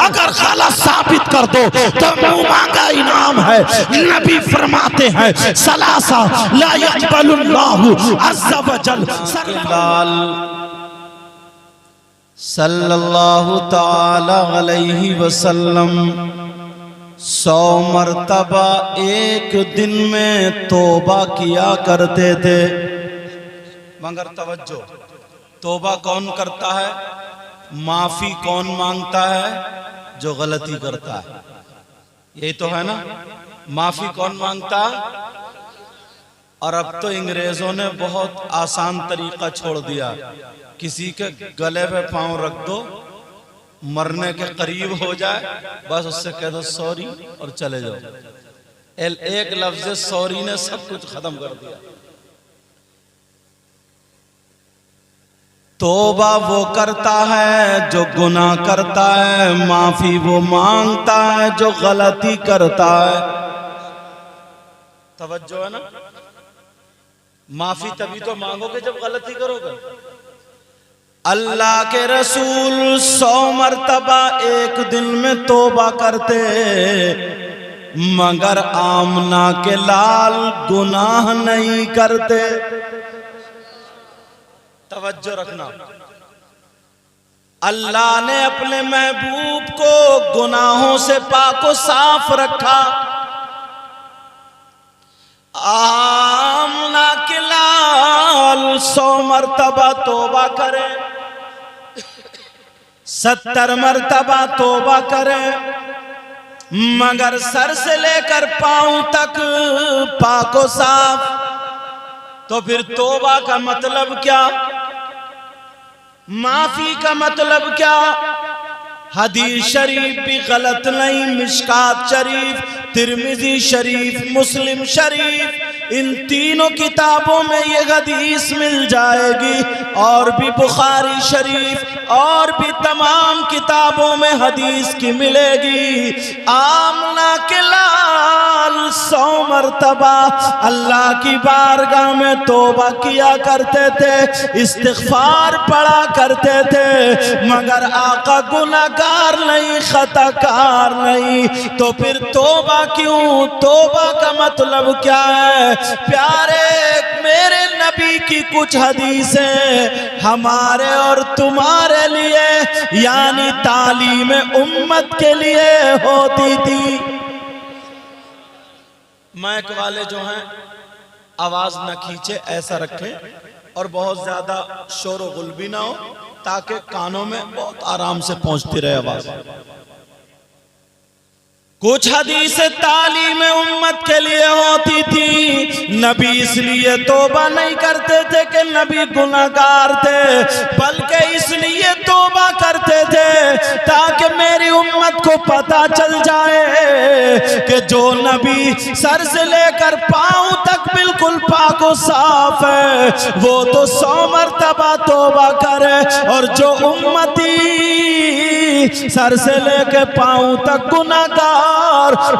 अगर गलत साबित कर दो तो मुंह मांगा इनाम है। नबी फरमाते हैं सलासा ला यक़बलुल्लाहु अज़्ज़ा वजल सल्लल्लाहु ताला अलैहि वसल्लम 100 मरतबा एक दिन में तौबा किया करते थे। मगर तवज्जो, तौबा कौन करता है, माफी कौन मांगता है? जो गलती करता है। यही तो है ना, माफी कौन मांगता? और अब तो अंग्रेजों ने बहुत आसान तरीका छोड़ दिया, किसी के गले पे पांव रख दो, मरने के करीब हो जाए, बस उससे कह दो सॉरी और चले जाओ। एक लफ्ज सॉरी ने सब कुछ खत्म कर दिया। तौबा वो करता है जो गुनाह करता है, माफी वो मांगता है जो गलती करता है। तवज्जो है ना, माफी तभी तो मांगोगे जब गलती करोगे। अल्लाह के रसूल 100 मरतबा एक दिन में तौबा करते, मगर आमना के लाल गुनाह नहीं करते। तवज्जो रखना, अल्लाह ने अपने महबूब को गुनाहों से पाको साफ रखा। आमना के लाल 100 मरतबा तौबा करे, 70 मरतबा तौबा करे, मगर सर से लेकर पांव तक पाको साफ। तो फिर तौबा का मतलब क्या, माफी का मतलब क्या? हदीस शरीफ भी गलत नहीं, मिशकात शरीफ, तिरमिजी शरीफ, मुस्लिम शरीफ, इन तीनों किताबों में ये हदीस मिल जाएगी। और भी बुखारी शरीफ और भी तमाम किताबों में हदीस की मिलेगी। आमना के लाल 100 मरतबा अल्लाह की बारगाह में तौबा किया करते थे, इस्तिग़फ़ार पढ़ा करते थे, मगर आका गुनाहगार नहीं, खताकार नहीं। तो फिर तौबा क्यों? तौबा का मतलब क्या है? प्यारे मेरे नबी की कुछ हदीसें हमारे और तुम्हारे लिए यानी तालीम उम्मत के लिए होती थी। माइक वाले जो हैं आवाज न खींचे, ऐसा रखें और बहुत ज्यादा शोर गुल भी ना हो, ताकि कानों में बहुत आराम से पहुंचती रहे आवाज। कुछ हदीस तालीम उम्मत के लिए होती थी। नबी इसलिए तौबा नहीं करते थे कि नबी गुनाहगार थे, बल्कि इसलिए तौबा करते थे ताकि मेरी उम्मत को पता चल जाए कि जो नबी सर से लेकर पांव तक बिल्कुल पाक और साफ है, वो तो 100 मरतबा तौबा करे, और जो उम्मती सर से लेकर पांव तक गुनाहगार,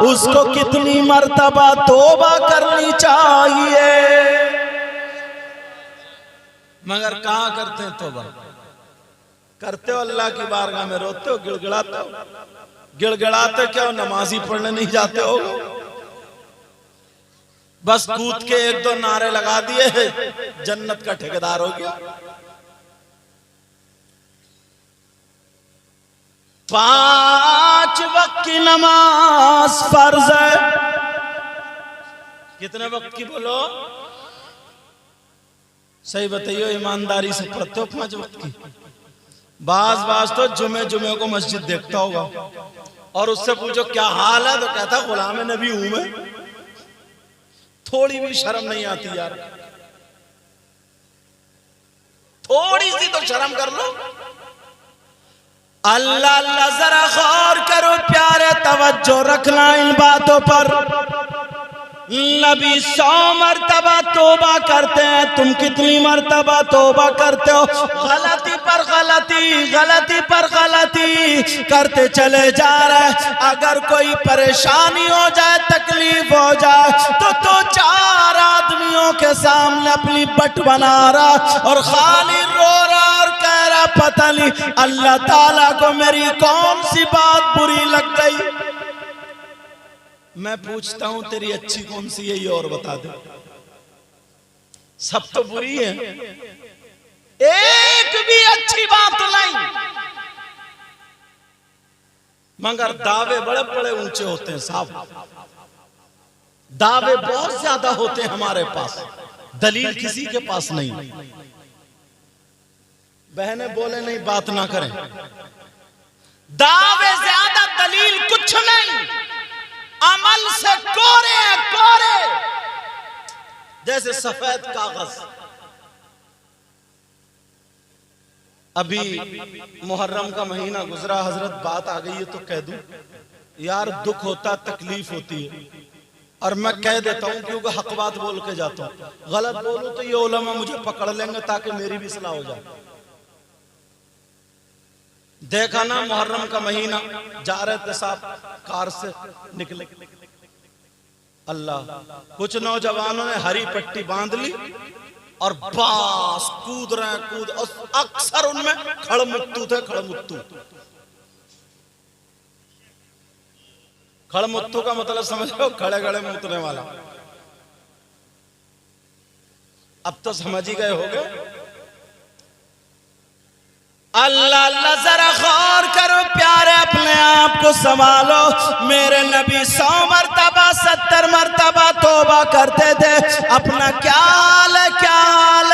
उसको कितनी मर्तबा तौबा करनी चाहिए। मगर कहां करते हैं तौबा? करते हो अल्लाह की बारगाह में, रोते हो, गिड़गिड़ाते हो। गिड़गिड़ाते क्या हो? नमाजी पढ़ने नहीं जाते हो, बस कूद के 1-2 नारे लगा दिए, जन्नत का ठेकेदार हो गया। 5 वक्त की नमाज फर्ज है। कितने वक्त की बोलो? सही बताइए, ईमानदारी से पढ़ते हो 5 वक्त की? बाज तो जुमे को मस्जिद देखता होगा और उससे पूछो क्या हाल है तो कहता गुलाम नबी हूं मैं। थोड़ी भी शर्म नहीं आती यार? थोड़ी सी तो शर्म कर लो। अल्लाह अल्लाह जरा गौर करो प्यारे, तवज्जो रखना इन बातों पर। नबी 100 मरतबा तौबा करते हैं, तुम कितनी मरतबा तौबा करते हो? गलती पर गलती, गलती पर गलती करते चले जा रहे। अगर कोई परेशानी हो जाए, तकलीफ हो जाए, तो 4 आदमियों के सामने अपनी बट बना रहा और खाली रो रहा और कह रहा पता नहीं अल्लाह ताला को मेरी कौन सी बात बुरी लग गई। मैं पूछता हूं तेरी अच्छी कौन सी है ये और बता दे। सब तो बुरी है, एक भी अच्छी बात नहीं। मगर दावे बड़े बड़े ऊंचे होते हैं साहब, दावे बहुत ज्यादा होते हैं हमारे पास, दलील किसी के पास नहीं। बहने बोले नहीं बात ना करें, दावे ज्यादा दलील कुछ नहीं, अमल से कोरे कोरे जैसे सफेद कागज। अभी मुहर्रम का महीना गुजरा, हजरत बात आ गई है तो कह दूं यार, दुख होता तकलीफ होती है और मैं कह देता हूं क्योंकि हक बात बोल के जाता हूं। गलत बोलूं तो ये उलमा मुझे पकड़ लेंगे ताकि मेरी भी सलाह हो जाए। देखा ना मुहर्रम का महीना, जा रहे थे साहब कार से निकले, अल्लाह कुछ नौजवानों ने हरी पट्टी बांध ली और बास कूद रहे कूद, और अक्सर उनमें खड़मुत्तू थे। खड़मुत्तू का मतलब समझ लो खड़े खड़े मुतने वाला। अब तो समझ ही गए होगे। अल्लाह अल्लाह जरा गौर करो प्यारे, अपने आप को संभालो। मेरे नबी 100 मरतबा 70 मरतबा तौबा करते थे। अपना क्या हाल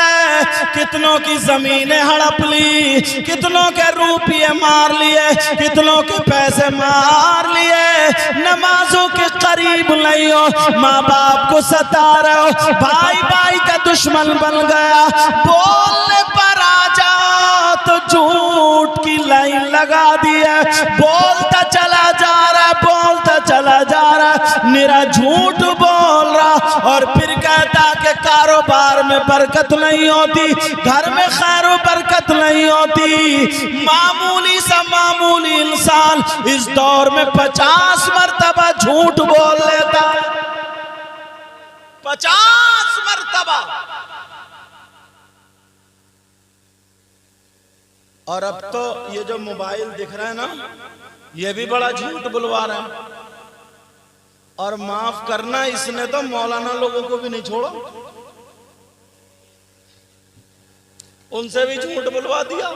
है, कितनों की जमीनें हड़प ली, कितनों के रुपये मार लिए, कितनों के पैसे मार लिए, नमाजों के करीब नहीं हो, माँ बाप को सता रहे हो, भाई भाई का दुश्मन बन गया, बोलने पर आ जाओ तो झूठ की लाइन लगा दी है, बोलता चला जा रहा है, बोलता चला जा रहा है, निरा झूठ बोल रहा, और फिर कहता कि कारोबार में बरकत नहीं होती, घर में खैर बरकत नहीं होती। मामूली सा मामूली इंसान इस दौर में 50 मरतबा झूठ बोल लेता, 50 मरतबा। और अब तो ये जो मोबाइल दिख रहा है ना, ये भी बड़ा झूठ बुलवा रहा है। और माफ करना, इसने तो मौलाना लोगों को भी नहीं छोड़ा, उनसे भी झूठ बुलवा दिया।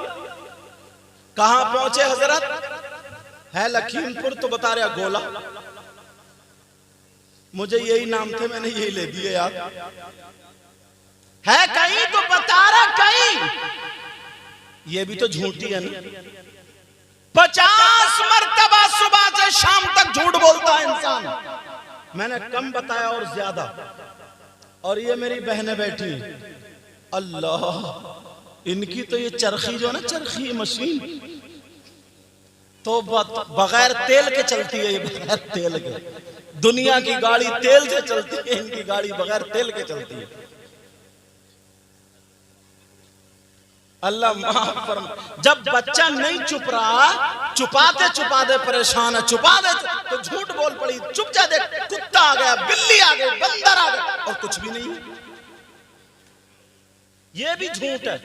कहां पहुंचे हजरत? है लखीमपुर तो बता रहा गोला, मुझे यही नाम थे, मैंने यही ले दिए यार। है कहीं तो बता रहा कहीं, ये भी तो झूठी है ना। 50 मरतबा सुबह से शाम तक झूठ बोलता है इंसान। मैंने कम बताया और ज्यादा। और ये मेरी बहनें बैठी, अल्लाह, इनकी तो ये चरखी जो है ना, चरखी मशीन तो बगैर तेल के चलती है, ये बगैर तेल के। दुनिया की गाड़ी तेल से चलती है, इनकी गाड़ी बगैर तेल के चलती है। अल्लाह माफ फरमा। जब बच्चा नहीं चुप रहा, चुपाते चुपाते परेशान है, चुपा दे तो झूठ बोल पड़ी, चुप जा, देख कुत्ता आ गया, बिल्ली आ गई, बंदर आ गया, और कुछ भी नहीं। ये भी झूठ है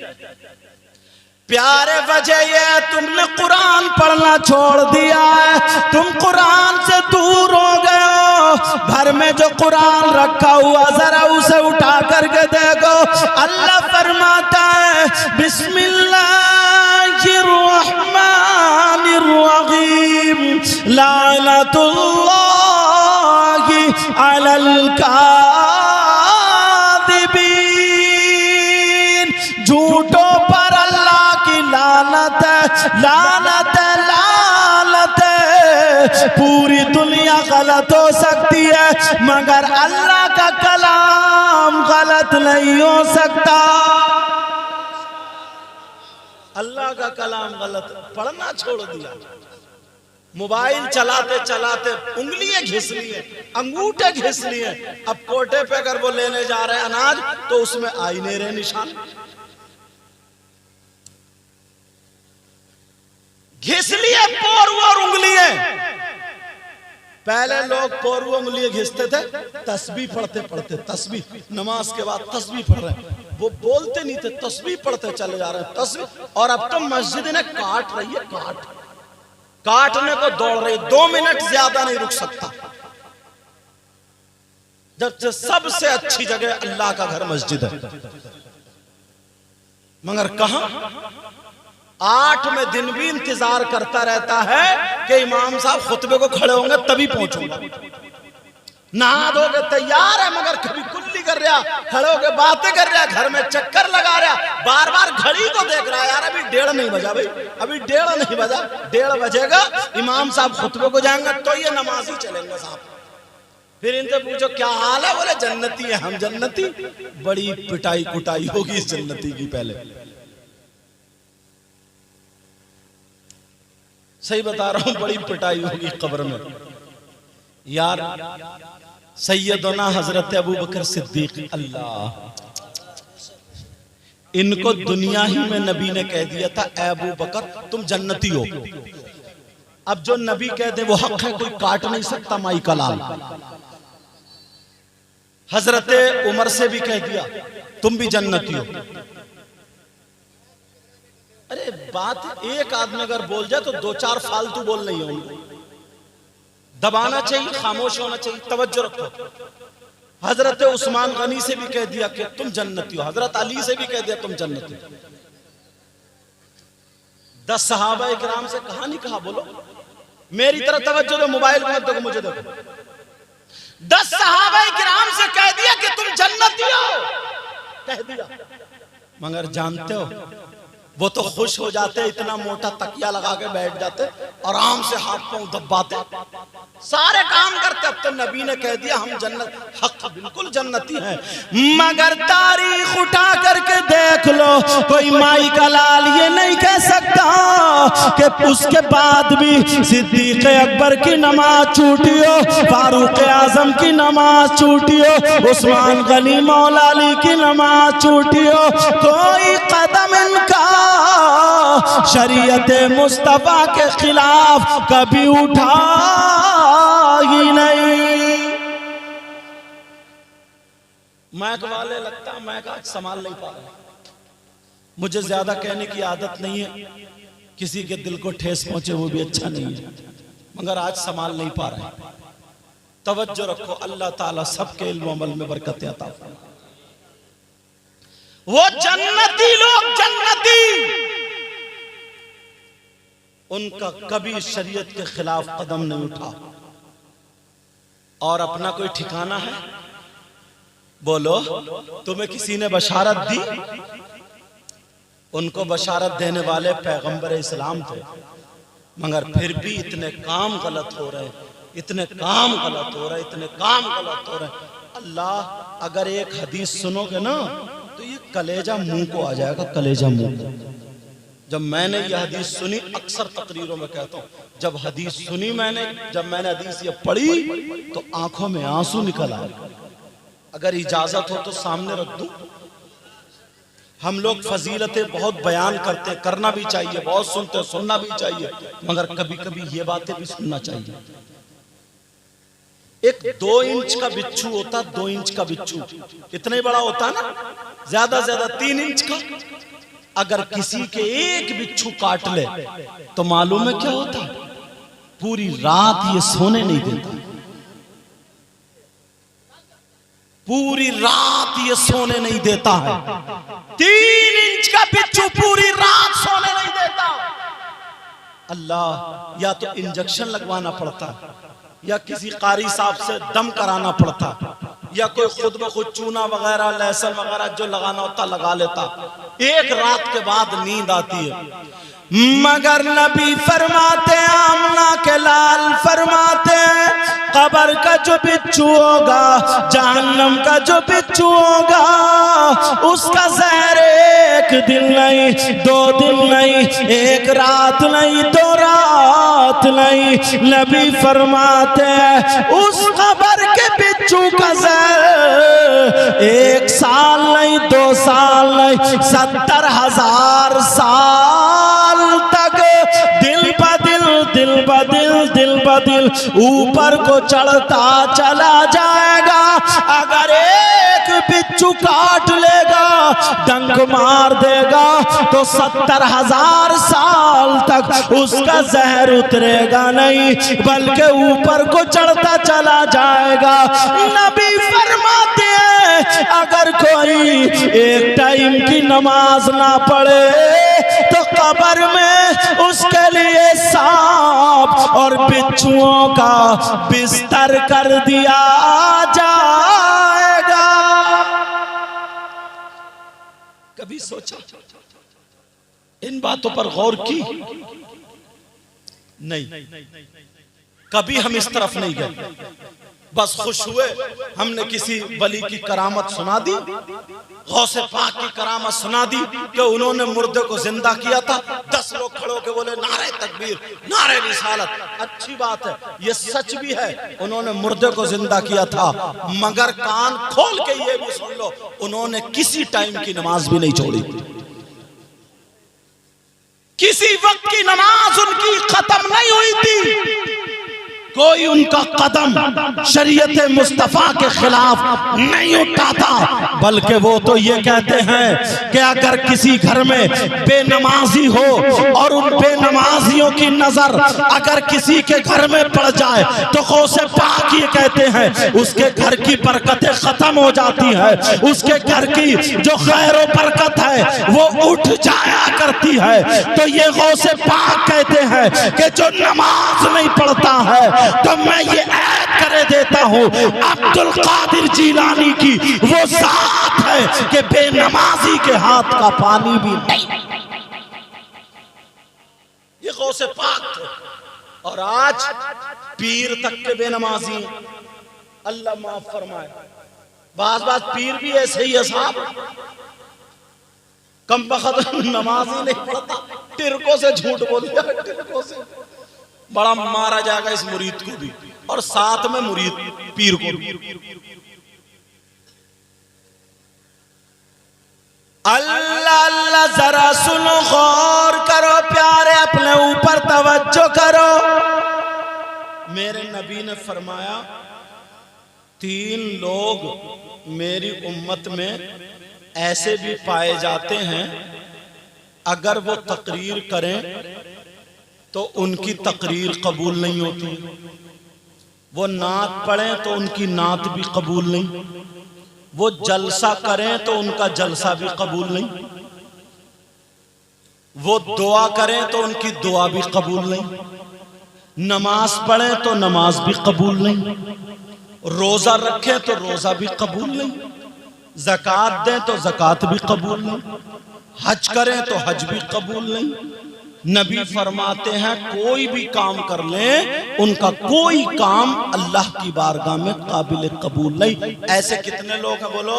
प्यारे। वजह ये तुमने कुरान पढ़ना छोड़ दिया है, तुम कुरान से दूर हो गए हो। घर में जो कुरान रखा हुआ जरा उसे उठा करके देखो। अल्लाह फरमाता है बिस्मिल्लाहिर्रहमानिर्रहीम, लानतुल्लाहि अलल काज़िबीन, झूठों पर अल्लाह की लानत है, लानत है, लानत है। पूरी दुनिया गलत हो सकती है मगर अल्लाह का कलाम गलत नहीं हो सकता। अल्लाह का कलाम गलत, पढ़ना छोड़ दिया। मोबाइल चलाते चलाते उंगलियां घिस ली है, अंगूठे घिस लिए। अब कोटे पे अगर वो लेने जा रहे हैं अनाज तो उसमें आ ही नहीं रहे निशान, घिस लिए पोर और उंगलियां। पहले लोग पोरू उंगली घिसते थे, तस्बीह पढ़ते पढ़ते, तस्बीह नमाज के बाद तस्बीह पढ़ रहे हैं, वो बोलते नहीं थे, तस्बीह पढ़ते चले जा रहे हैं, तस्बीह। और अब तो मस्जिद ने काट रही है, काटने को दौड़ रही, 2 मिनट ज्यादा नहीं रुक सकता। जब सबसे अच्छी जगह अल्लाह का घर मस्जिद है, मगर कहां 8वें दिन भी इंतजार करता रहता है कि इमाम साहब खुतबे को खड़े होंगे तभी पहुंचूंगा। नहा धोके तैयार है, मगर कभी कुल्ली कर रहा, खड़े होके बातें कर रहा, घर में चक्कर लगा रहा, बार बार घड़ी को देख रहा है, यार अभी 1:30 नहीं बजा भाई, अभी 1:30 नहीं बजा, 1:30 बजेगा, इमाम साहब खुतबे को जाएंगे तो ये नमाजी चलेंगे साहब। फिर इनसे पूछो क्या हाल है, बोले जन्नती है हम। जन्नती? बड़ी पिटाई कुटाई होगी इस जन्नती की पहले। सही बता रहा हूं, बड़ी पिटाई होगी कब्र में यार। सैयदना हजरत अबू बकर सिद्दीक, अल्लाह, इनको दुनिया ही में नबी ने कह दिया था, अबू बकर तुम जन्नती हो। अब जो नबी कह दे वो हक है, कोई काट नहीं सकता माई का लाल। हजरत उमर से भी कह दिया तुम भी जन्नती हो। अरे बात एक आदमी अगर बोल जाए तो 2-4 फालतू बोल नहीं होंगे, दबाना चाहिए, खामोश होना चाहिए, तवज्जो रखो। हजरत उस्मान गनी से भी कह दिया कि तुम जन्नती हो, हजरत अली से भी कह दिया तुम जन्नती हो। 10 सहाबा इकराम से कहा नहीं कहा, बोलो मेरी तरफ तवज्जो दो, मोबाइल मत देखो, मुझे देखो। 10 सहाबा इकराम से कह दिया कि तुम जन्नती हो, कह दिया, मगर जानते हो वो तो खुश हो जाते, इतना मोटा तकिया लगा के बैठ जाते, आराम से हाथ पांव दबाते, सारे काम करते। अब तो नबी ने कह दिया हम जन्नत, हक बिल्कुल जन्नती हैं। मगर तारीख उठा करके देख लो, कोई माई का लाल ये नहीं कह सकता कि उसके बाद भी सिद्दीक अकबर की नमाज छूटी हो, फारूक आजम की नमाज छूटी हो, उस्मान गनी मौला अली की नमाज छूटी हो, कोई कदम इनका शरीयत मुस्तफा के खिलाफ कभी उठा ही नहीं। मैक वाले लगता है मैक आज संभाल नहीं पा रहे, मुझे ज्यादा कहने की आदत नहीं है, किसी के दिल को ठेस पहुंचे वो भी अच्छा नहीं है, मगर आज संभाल नहीं पा रहे। तवज्जो रखो, अल्लाह ताला सबके इल्म अमल में बरकत अता फरमाए। वो जन्नती लोग, जन्नती, उनका कभी शरीयत के खिलाफ कदम नहीं उठा। और अपना कोई ठिकाना है? बोलो, तुम्हें किसी ने बशारत दी? उनको बशारत देने वाले पैगंबर इस्लाम थे, मगर फिर भी इतने काम गलत हो रहे, इतने काम गलत हो रहे, इतने काम गलत हो रहे। अल्लाह, अगर एक हदीस सुनोगे ना तो ये कलेजा मुंह को आ जाएगा, कलेजा मुंह को। जब मैंने ये हदीस सुनी, अक्सर तकरीरों में कहता हूँ, जब हदीस सुनी मैंने, जब मैंने हदीस ये पढ़ी तो आंखों में आंसू निकल आए। अगर इजाजत हो तो सामने रख दूं। हम लोग फजीलतें बहुत बयान करते, करना भी चाहिए, बहुत सुनते, सुनना भी चाहिए, मगर कभी कभी ये बातें भी सुनना चाहिए। एक 2 इंच का बिच्छू होता, 2 इंच का बिच्छू इतना ही बड़ा होता ना, ज्यादा ज्यादा 3 इंच का। अगर किसी के एक बिच्छू काट ले तो मालूम है क्या होता? पूरी रात ये सोने नहीं देता, पूरी रात ये सोने नहीं देता है। 3 इंच का बिच्छू पूरी रात सोने नहीं देता। अल्लाह, या तो इंजेक्शन लगवाना पड़ता, या किसी कारी साहब से दम कराना पड़ता, या कोई खुद ब खुद चूना वगैरह, लहसुन वगैरह जो लगाना होता लगा लेता। एक रात के बाद नींद आती है। मगर नबी फरमाते, आमना के लाल फरमाते, कब्र का जो बिच्छू होगा, जहन्नम का जो बिच्छू होगा, उसका जहर 1 दिन नहीं, 2 दिन नहीं, 1 रात नहीं, 2 रात नहीं। नबी फरमाते उस कब्र के बिच्छू का जहर 1 साल नहीं, 2 साल नहीं, 70,000 साल तक दिल ब दिल, दिल ब दिल, दिल ब दिल ऊपर को चढ़ता चला जाएगा। अगर एक बिच्छू काट लेगा, डंक मार देगा, तो 70,000 साल तक उसका जहर उतरेगा नहीं, बल्कि ऊपर को चढ़ता चला जाएगा। नबी फरमाते हैं अगर कोई एक टाइम की नमाज ना पढ़े तो कब्र में उसके लिए सांप और बिच्छुओं का बिस्तर कर दिया जाएगा। कभी सोचा, इन बातों पर गौर की? नहीं, कभी हम इस तरफ नहीं गए। बस खुश हुए हमने किसी वली की करामत सुना दी, गौसे पाक की करामत सुना दी कि उन्होंने मुर्दे को जिंदा किया था। 10 लोग खड़े होकर बोले नारे तकबीर, नारे रिसालत। अच्छी बात है, ये सच भी है, उन्होंने मुर्दे को जिंदा किया था, मगर कान खोल के ये भी सुन लो, उन्होंने किसी टाइम की नमाज भी नहीं छोड़ी। किसी वक्त की नमाज उनकी खत्म नहीं हुई थी। कोई उनका कदम शरीयत मुस्तफा के खिलाफ नहीं उठाता, बल्कि वो तो ये कहते हैं कि अगर किसी घर में बेनमाजी हो और उन बेनमाजियों की नजर अगर किसी के घर में पड़ जाए तो गौसे पाक ये कहते हैं उसके घर की बरकतें खत्म हो जाती है, उसके घर की जो खैर और बरकत है वो उठ जाया करती है। तो ये गौसे पाक कहते हैं कि जो नमाज नहीं पढ़ता है, तो मैं ये ऐड करे देता हूँ अब्दुल कादिर जीलानी की वो जात है कि बेनमाजी के हाथ का पानी भी नहीं। ये गौसे पाक थे, और आज पीर तक के बेनमाजी। अल्लाह माफ फरमाए, बात पीर भी ऐसे ही है साहब, कम बखत नमाज ही नहीं पढ़ता, टिरकों से झूठ बोल दिया, टिरकों से बड़ा मारा जाएगा इस मुरीद को भी, और साथ में मुरीद पीर को भी। अल्लाह अल्लाह जरा सुनो, गौर करो प्यारे, अपने ऊपर तवज्जो करो। मेरे नबी ने फरमाया 3 लोग मेरी उम्मत में ऐसे भी पाए जाते हैं, अगर वो तकरीर करें तो उनकी तकरीर कबूल नहीं होती, वो नात पढ़ें तो उनकी नात भी कबूल नहीं, वो जलसा करें तो उनका जलसा भी कबूल नहीं, वो दुआ करें तो उनकी दुआ भी कबूल नहीं, नमाज पढ़ें तो नमाज भी कबूल नहीं, रोजा रखें तो रोजा भी कबूल नहीं, ज़कात दें तो ज़कात भी कबूल नहीं, हज करें तो हज भी कबूल नहीं। नबी फरमाते हैं कोई भी काम कर लें, उनका कोई काम अल्लाह की बारगाह में काबिल कबूल नहीं। ऐसे कितने लोग हैं बोलो?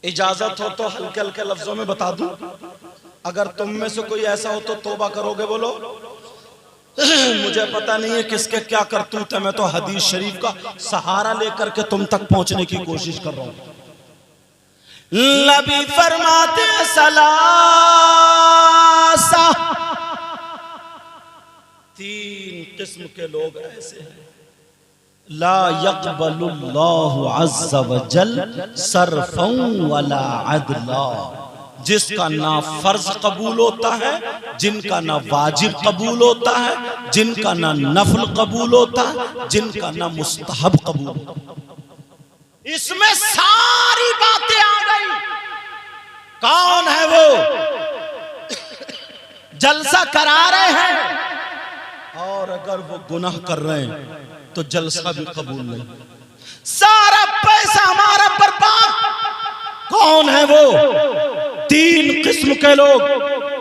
इजाजत हो तो हल्के हल्के लफ्जों में बता दूं, अगर तुम में से कोई ऐसा हो तो तौबा करोगे बोलो? मुझे पता नहीं है किसके क्या करतूत है, मैं तो हदीस शरीफ का सहारा लेकर के तुम तक पहुंचने की कोशिश कर रहा हूं। नबी फरमाते सलासा, 3 किस्म के लोग ऐसे हैं, ला यक़बलुल्लाहु अज़्ज़ा व जल सरफ़न वला अदला, जिसका ना फर्ज कबूल होता है, जिनका ना वाजिब कबूल होता है, जिनका ना नफल कबूल होता है, जिनका ना मुस्तहब कबूल होता है। इसमें सारी बातें आ गई। कौन है वो? जलसा करा रहे हैं और अगर वो गुनाह कर रहे हैं तो जलसा भी कबूल नहीं, सारा पैसा हमारा बर्बाद। कौन है वो? 3 किस्म के लोग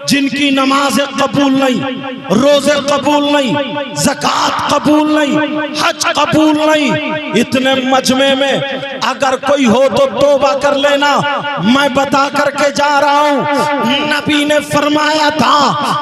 जिनकी नमाजें कबूल नहीं, रोजे कबूल नहीं, ज़कात कबूल नहीं, हज कबूल नहीं। इतने मजमे में अगर कोई हो तो तौबा कर लेना, मैं बता करके जा रहा हूं। नबी ने फरमाया था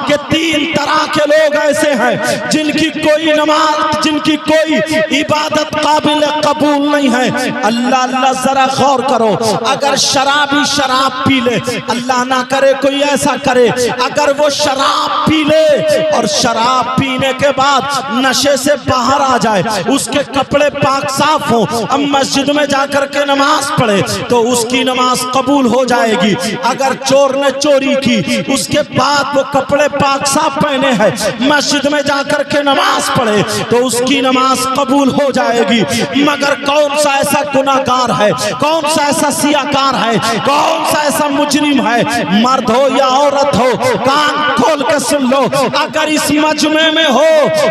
कि 3 तरह के लोग ऐसे हैं जिनकी कोई नमाज, जिनकी कोई इबादत काबिल कबूल नहीं है। अल्लाह अल्लाह जरा गौर करो, अगर शराबी शराब पी ले, अल्लाह ना करे कोई ऐसा करे, अगर वो शराब पी ले और शराब पीने के बाद नशे से बाहर आ जाए, उसके कपड़े पाक साफ हो, अब मस्जिद में जाकर के नमाज पढ़े तो उसकी नमाज कबूल हो जाएगी। अगर चोर ने चोरी की, उसके बाद वो कपड़े पाक साफ पहने हैं, मस्जिद में जाकर के नमाज पढ़े तो उसकी नमाज कबूल हो जाएगी। मगर कौन सा ऐसा गुनाहगार है, कौन सा ऐसा सियाकार है, कौन सा ऐसा मुजरिम है, मर्द हो या औरत हो, कान खोल के सुन लो, अगर इस मजमे में हो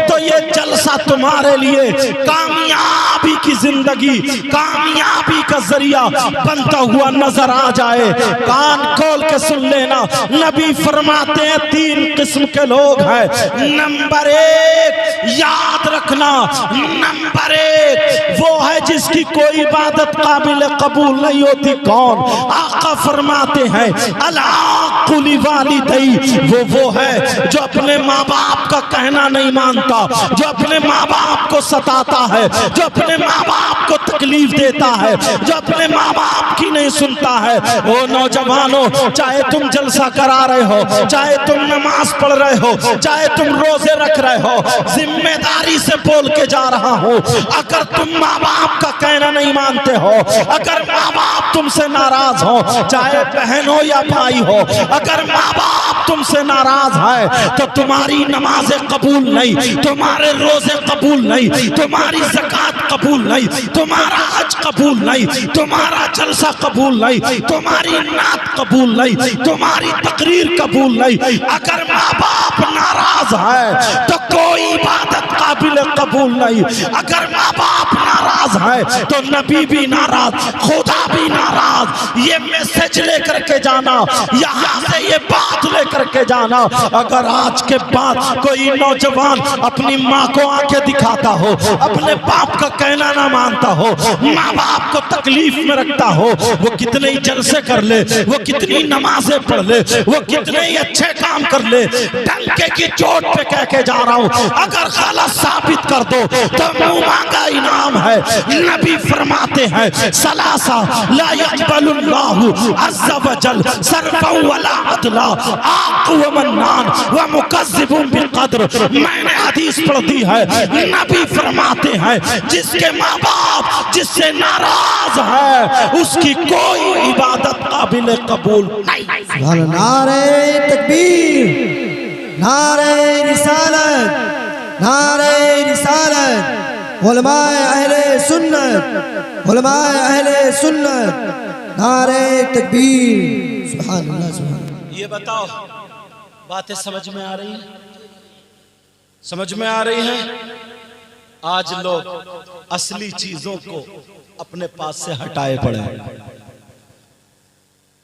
तो ये जलसा तुम्हारे लिए कामयाबी की जिंदगी, कामयाबी का जरिया बनता हुआ नजर आ जाए। कान खोल के सुन लेना, नबी फरमाते हैं 3 किस्म के लोग हैं। नंबर 1 याद रखना, नंबर 1 वो है जिसकी कोई इबादत काबिल कबूल नहीं होती। कौन? आका फरमाते हैं अलाकुली वालिदैई, वो है जो अपने माँ बाप का कहना नहीं मानता, जो अपने माँ बाप को सताता है, जो अपने माँ बाप को तकलीफ देता है, जो अपने माँ बाप की नहीं सुनता है। ओ नौजवानों, चाहे तुम जलसा करा रहे हो, चाहे तुम नमाज पढ़ रहे हो, चाहे तुम रोजे रख रहे हो, जिम्मेदारी से बोल के जा रहा हूँ, अगर तुम माँ बाप का कहना नहीं मानते हो, अगर माँ बाप तुमसे नाराज हो, चाहे बहन हो या भाई हो, अगर माँ बाप तुमसे नाराज है तो तुम्हारी नमाजें कबूल नहीं, तुम्हारे रोजे कबूल नहीं, तुम्हारी ज़कात कबूल नहीं, तुम्हारा हज कबूल नहीं, तुम्हारा जलसा कबूल नहीं, तुम्हारी नात कबूल नहीं, तुम्हारी तकरीर कबूल नहीं। अगर माँ बाप नाराज है तो कोई इबादत काबिल कबूल नहीं। अगर माँ बाप नाराज है तो नबी भी नाराज, खुदा भी नाराज। ये मैसेज लेकर के जाना, यहाँ से ये बात लेकर के जाना, अगर आज के बाद कोई नौजवान अपनी माँ को आंखें दिखाता हो, अपने बाप का कहना ना मानता हो, माँ बाप को तकलीफ में रखता हो, वो कितने ही जलसे कर ले, वो कितनी नमाजें पढ़ ले, वो कितने ही अच्छे काम कर ले, डंके की चोट पे कह के जा रहा हूँ, अगर गलत साबित कर दो तो मुंह मांगा इनाम है। नबी फरमाते हैं सलासा ला यक़बलुल्लाहु अज़्ज़ा वजल सरफ़न वला अदला आक़ व मन्नान व मुकज़्ज़िबुन बिक़द्र। मैंने हदीस पढ़ दी है, नबी फरमाते हैं जिसके माँ बाप जिससे नाराज है उसकी कोई इबादत काबिल कबूल नहीं। नारे तकबीर, नारे रिसालत, नारे रिसालत, उलमाए अहले सुन्नत, उलमाए अहले सुन्नत, नारे तकबीर। सुभान अल्लाह, सुभान अल्लाह। ये बताओ, बातें समझ में आ रही हैं? समझ में आ रही हैं? आज लोग असली चीजों को अपने पास से हटाए पड़े हैं।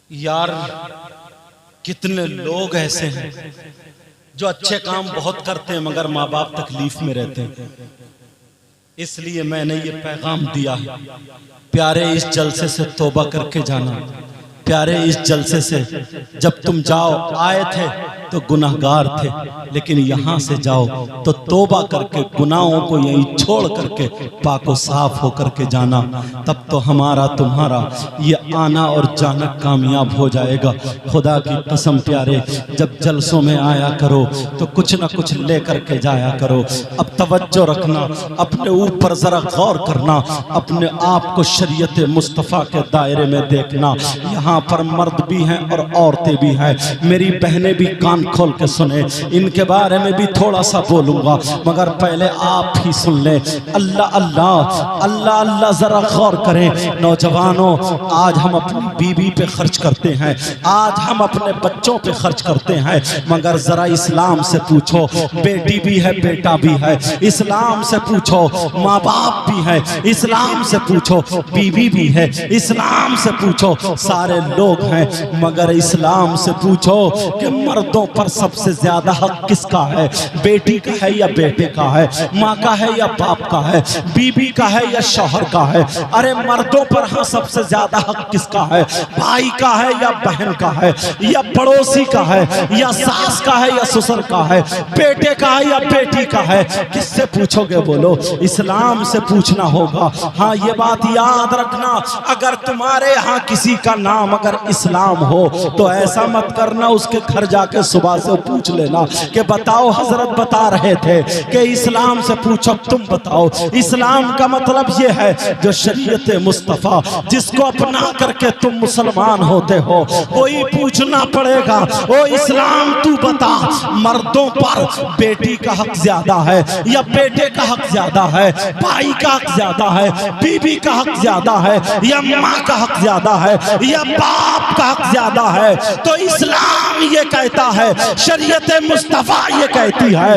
यार, कितने लोग ऐसे हैं जो अच्छे काम बहुत करते हैं मगर माँ बाप तकलीफ में रहते हैं। इसलिए मैंने ये पैगाम दिया है, प्यारे इस जलसे से तौबा करके जाना। प्यारे इस जलसे से जब तुम जाओ, आए थे तो गुनाहगार थे, लेकिन यहाँ से जाओ तो तौबा करके गुनाहों को यहीं छोड़ करके पाको साफ हो करके जाना। तब तो हमारा तुम्हारा ये आना और जाना कामयाब हो जाएगा। खुदा की कसम प्यारे, जब जलसों में आया करो तो कुछ ना कुछ ले करके जाया करो। अब तवज्जो रखना, अपने ऊपर जरा गौर करना, अपने आप को शरीयत मुस्तफ़ा के दायरे में देखना। यहाँ पर मर्द भी हैं और औरतें भी हैं। मेरी बहनें भी कान खोल के सुने, इनके बारे में भी थोड़ा सा बोलूंगा, मगर पहले आप ही सुन लें। अल्लाह अल्लाह, अल्लाह अल्लाह, जरा गौर करें नौजवानों। आज आज हम अपनी बीवी पे खर्च करते हैं, आज हम अपने बच्चों पे खर्च करते हैं, मगर जरा इस्लाम से पूछो, बेटी भी है बेटा भी है, इस्लाम से पूछो, माँ बाप भी है, इस्लाम से पूछो, बीवी भी है, इस्लाम से पूछो, सारे लोग हैं, मगर इस्लाम से पूछो कि मर्दों पर सबसे ज्यादा हक किसका है? बेटी का है या बेटे का है? माँ का है या बाप का है? बीबी का है या शौहर का है? अरे मर्दों पर हाँ सबसे ज्यादा हक किसका है? भाई का है या बहन का है, या पड़ोसी का है, या सास का है या ससुर का है, बेटे का है या बेटी का है? किससे पूछोगे? बोलो, इस्लाम से पूछना होगा। हाँ ये बात याद रखना, अगर तुम्हारे यहाँ किसी का नाम अगर इस्लाम हो तो ऐसा मत करना उसके घर जाके सुबह से पूछ लेना कि बताओ हजरत बता रहे थे कि इस्लाम से पूछो, तुम बताओ। इस्लाम का मतलब ये है जो शरीयत मुस्तफा जिसको अपना करके तुम मुसलमान होते हो वही पूछना पड़ेगा। ओ इस्लाम तू बता, मर्दों पर बेटी का हक ज्यादा है या बेटे का हक ज्यादा है? भाई का हक ज्यादा है, बीबी का हक ज्यादा है, या माँ का हक ज्यादा है, या बाप का हक ज्यादा है? तो इस्लाम ये कहता है, शरीयत मुस्तफा ये कहती है,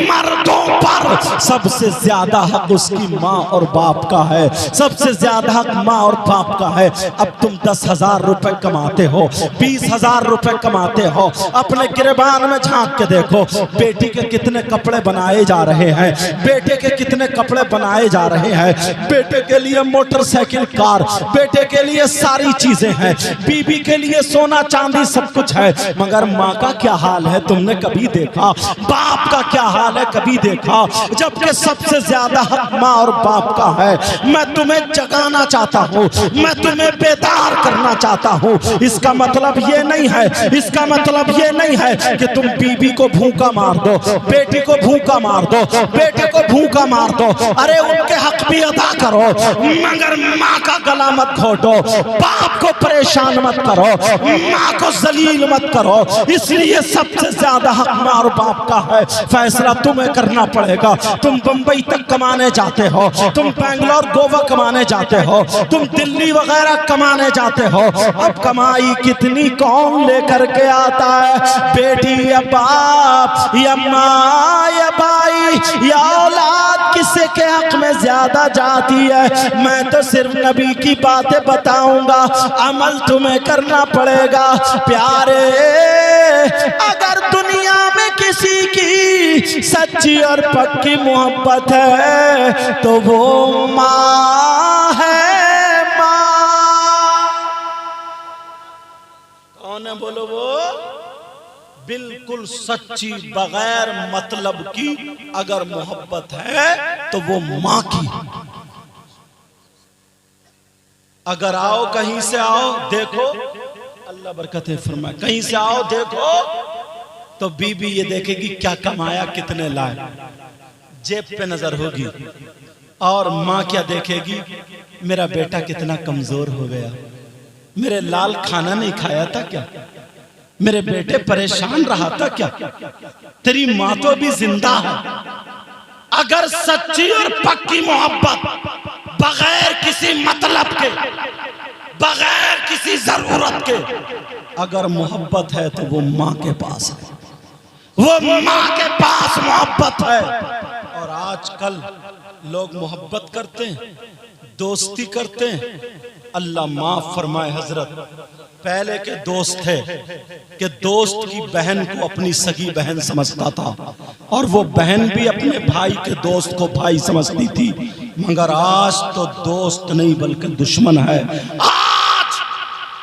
मर्दों पर सबसे ज्यादा हक उसकी माँ और बाप का है, सबसे ज्यादा हक माँ और बाप का है। अब तुम 10,000 रुपए कमाते हो, 20,000 रुपए कमाते हो, अपने गिरबान में झांक के देखो, बेटी के कितने कपड़े बनाए जा रहे हैं, बेटे के कितने कपड़े बनाए जा रहे हैं, बेटे के लिए मोटरसाइकिल कार, बेटे के लिए सारी चीजें हैं, बीबी के लिए सोना चांदी सब कुछ है, मगर माँ का क्या हाल है तुमने कभी देखा? बाप का क्या हाल है कभी देखा? जबकि सबसे ज्यादा हक माँ और बाप का है। मैं तुम्हें जगाना चाहता हूँ, मैं तुम्हें बेदार करना चाहता हूँ। इसका मतलब ये नहीं है, इसका मतलब ये नहीं है कि तुम बीबी को भूखा मार दो, बेटी को भूखा मार दो, बेटे को भूखा मार दो। अरे उनके हक भी अदा करो, मगर माँ का गला मत घोटो, बाप को परेशान मत करो, माँ को जलील मत करो। इसलिए सबसे ज्यादा हक माँ और बाप का है। फैसला तुम्हें करना पड़ेगा। तुम बंबई तक कमाने जाते हो, तुम बैंगलोर गोवा कमाने जाते हो, तुम दिल्ली वगैरह कमाने जाते हो, अब कमाई कितनी कौन लेकर के आता है? बेटी या बाप या माँ या भाई या औलाद, किसी के हक में ज्यादा जाती है? मैं तो सिर्फ नबी की बातें बताऊंगा, अमल तुम्हें करना पड़ेगा। प्यारे, अगर दुनिया में किसी की सच्ची और पक्की मोहब्बत है तो वो माँ है, माँ। कौन है? बोलो। वो बिल्कुल सच्ची, बगैर मतलब की अगर मोहब्बत है तो वो माँ की। अगर आओ, कहीं से आओ, देखो, अल्लाह बरकत फरमाए, कहीं से आओ देखो तो बीबी ये देखेगी क्या कमाया, कितने लाए, जेब पे नजर होगी। और माँ क्या देखेगी? मेरा बेटा कितना कमजोर हो गया, मेरे लाल खाना नहीं खाया था क्या, मेरे बेटे परेशान रहा था क्या? तेरी माँ तो अभी जिंदा है। अगर सच्ची और पक्की मोहब्बत बगैर किसी मतलब के, बगैर किसी जरूरत के अगर मोहब्बत है तो वो माँ के पास है, वो माँ के पास मोहब्बत है। और आजकल लोग मोहब्बत करते हैं, दोस्ती करते हैं। अल्लाह माफ फरमाए हजरत, पहले के दोस्त थे कि दोस्त की बहन को अपनी सगी बहन समझता था और वो बहन भी अपने भाई के दोस्त को भाई समझती थी, मगर आज तो दोस्त नहीं बल्कि दुश्मन है। आज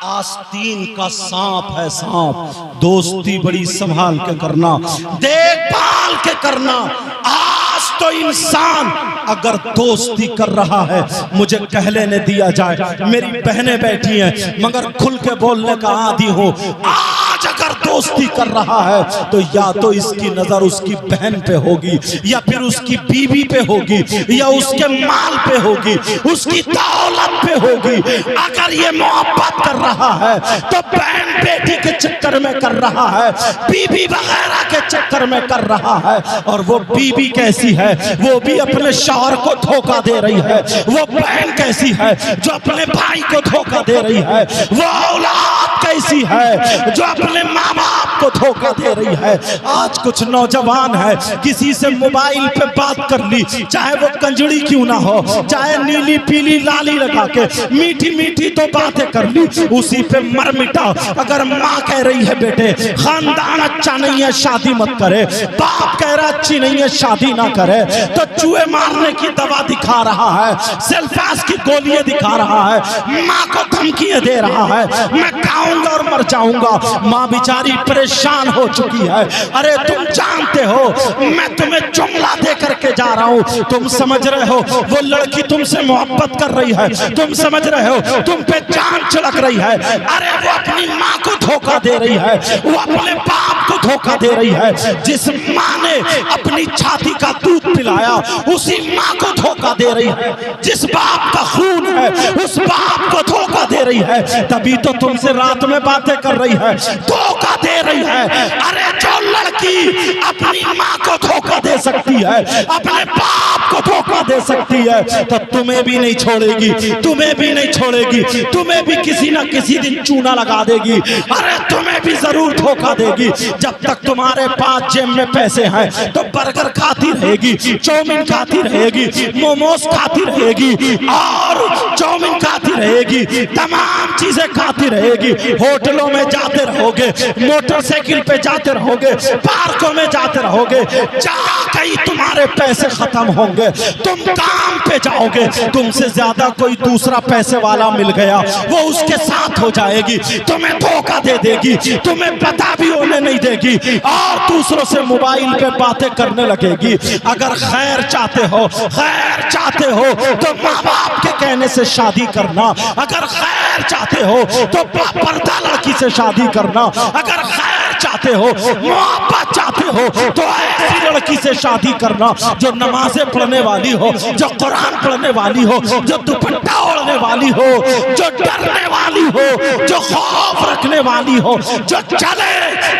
आस्तीन का सांप है, सांप। दोस्ती बड़ी संभाल के करना, देखभाल के करना। आज तो इंसान अगर दोस्ती कर रहा है, मुझे कह लेने दिया जाए, मेरी बहनें बैठी हैं मगर खुल के बोलने का आदी हूं, आज आज अगर दोस्ती कर रहा है तो या तो इसकी नजर उसकी बहन पे होगी, या फिर उसकी बीवी पे होगी, या उसके माल पे होगी, उसकी दौलत पे होगी। अगर ये मोहब्बत कर रहा है तो बहन बेटी के चक्कर में कर रहा है, बीवी वगैरह के चक्कर में कर रहा है। और वो बीवी कैसी है, वो भी अपने शौहर को धोखा दे रही है। वो बहन कैसी है जो अपने भाई को धोखा दे रही है। वो औलाद कैसी है जो अपने माँ बाप को धोखा दे रही है। आज कुछ नौजवान है, किसी से मोबाइल पे बात कर ली, चाहे वो कंजड़ी क्यों ना हो, चाहे नीली पीली लाली लगा के मीठी मीठी तो बातें कर ली, उसी पे मर मिटा। अगर माँ कह रही है बेटे खानदान अच्छा नहीं है शादी मत करे, बाप कह रहा अच्छी नहीं है शादी ना करे, तो चूहे मारने की दवा दिखा रहा है, सेल्फास की गोलियां दिखा रहा है, माँ को धमकियां दे रहा है, मैं खाऊंगा और मर जाऊंगा। माँ बेचारी परेशान हो चुकी है। अरे तुम जानते हो मैं तुम्हें जुमला दे करके जा रहा हूँ, तुम समझ रहे हो वो लड़की तुमसे मोहब्बत कर रही है, तुम समझ रहे हो तुम पे जान छिड़क रही है। अरे वो अपनी माँ को धोखा दे रही है, वो अपने बाप को धोखा दे रही है। जिस माँ ने अपनी छाती का दूध पिलाया उसी माँ को धोखा दे रही है। जिस बाप का खून है उस बाप को धोखा दे रही है। तभी तो तुमसे रात में बातें कर रही है, धोखा दे रही है। अरे जो लड़की अपनी माँ को धोखा दे सकती है, अपने बाप को धोखा दे सकती है, तो तुम्हें भी नहीं छोड़ेगी, तुम्हें भी नहीं छोड़ेगी, तुम्हें भी किसी ना किसी दिन चूना लगा देगी। अरे तुम्हें भी जरूर धोखा देगी। जब तक तुम्हारे पास जेब में पैसे हैं तो बर्गर खाती रहेगी, चाउमीन खाती रहेगी, मोमोज खाती रहेगी और चाउमीन खाती रहेगी, तमाम चीजें खाती रहेगी। होटलों में जाते रहोगे, मोटरसाइकिल पे जाते रहोगे, पार्कों में जाते रहोगे, जहाँ कहीं तुम्हारे पैसे खत्म होंगे तुम काम पे जाओगे, तुमसे ज्यादा कोई दूसरा पैसे वाला मिल गया वो उसके साथ हो जाएगी, तुम्हें धोखा दे देगी, तुम्हें पता भी होने नहीं देगी और दूसरों से मोबाइल पे बातें करने लगेगी। अगर खैर चाहते हो, खैर चाहते हो तो माँ बाप के कहने से शादी करना, अगर खैर चाहते हो तो पर्दा लड़की से शादी करना, अगर खैर चाहते हो, मोहब्बत चाहते हो तो ऐसी लड़की से शादी करना जो नमाजें पढ़ने वाली हो, जो कुरान पढ़ने वाली हो, जो दुपट्टा ओढ़ने वाली हो, जो डरने वाली हो, जो खौफ रखने वाली हो, जो चले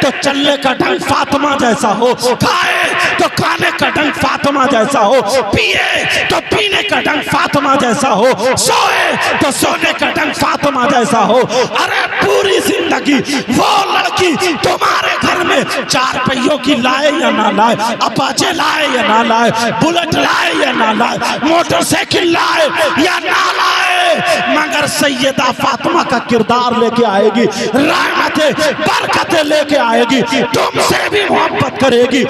तो चलने का ढंग फातिमा जैसा हो, खाए तो खाने का ढंग फातिमा जैसा हो, पिए तो पीने का ढंग फातिमा जैसा हो, सोए तो सोने का ढंग फातिमा जैसा हो। अरे पूरी जिंदगी वो लड़की तुम्हारे घर में चार पहियों की लाए या ना लाए, अपाचे लाए या ना लाए, बुलेट लाए या ना लाए, मोटरसाइकिल लाए या ना लाए, मगर सैयदा फातिमा का किरदार लेके आएगी, रहमतें बरकतें लेके आएगी, तुमसे भी मोहब्बत करेगी,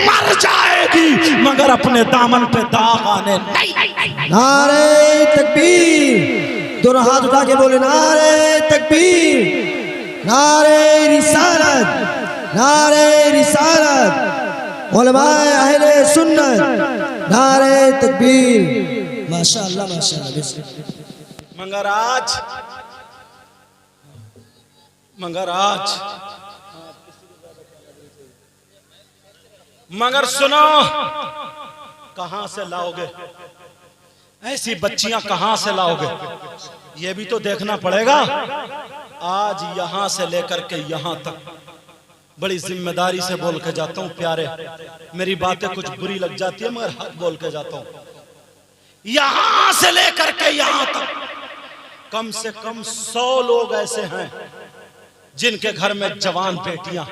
मर जाएगी मगर अपने दामन पे दाग आने नहीं। नारे तकबीर, दोनों हाथ उठा के बोले नारे तकबीर, नारे रिसालत, नारे रिसालत, उलमाए अहले सुन्नत, नारे तकबीर। माशाअल्लाह माशाअल्लाह। मगर सुनो, कहां से लाओगे ऐसी बच्चियां, कहां से लाओगे ये भी तो देखना पड़ेगा। आज यहां से लेकर के यहां तक बड़ी जिम्मेदारी से बोल के जाता हूं प्यारे, मेरी बातें कुछ बुरी लग जाती है मगर हक बोल के जाता हूं। यहां से लेकर के यहां तक कम से कम 100 लोग ऐसे हैं जिनके घर में जवान बेटियां,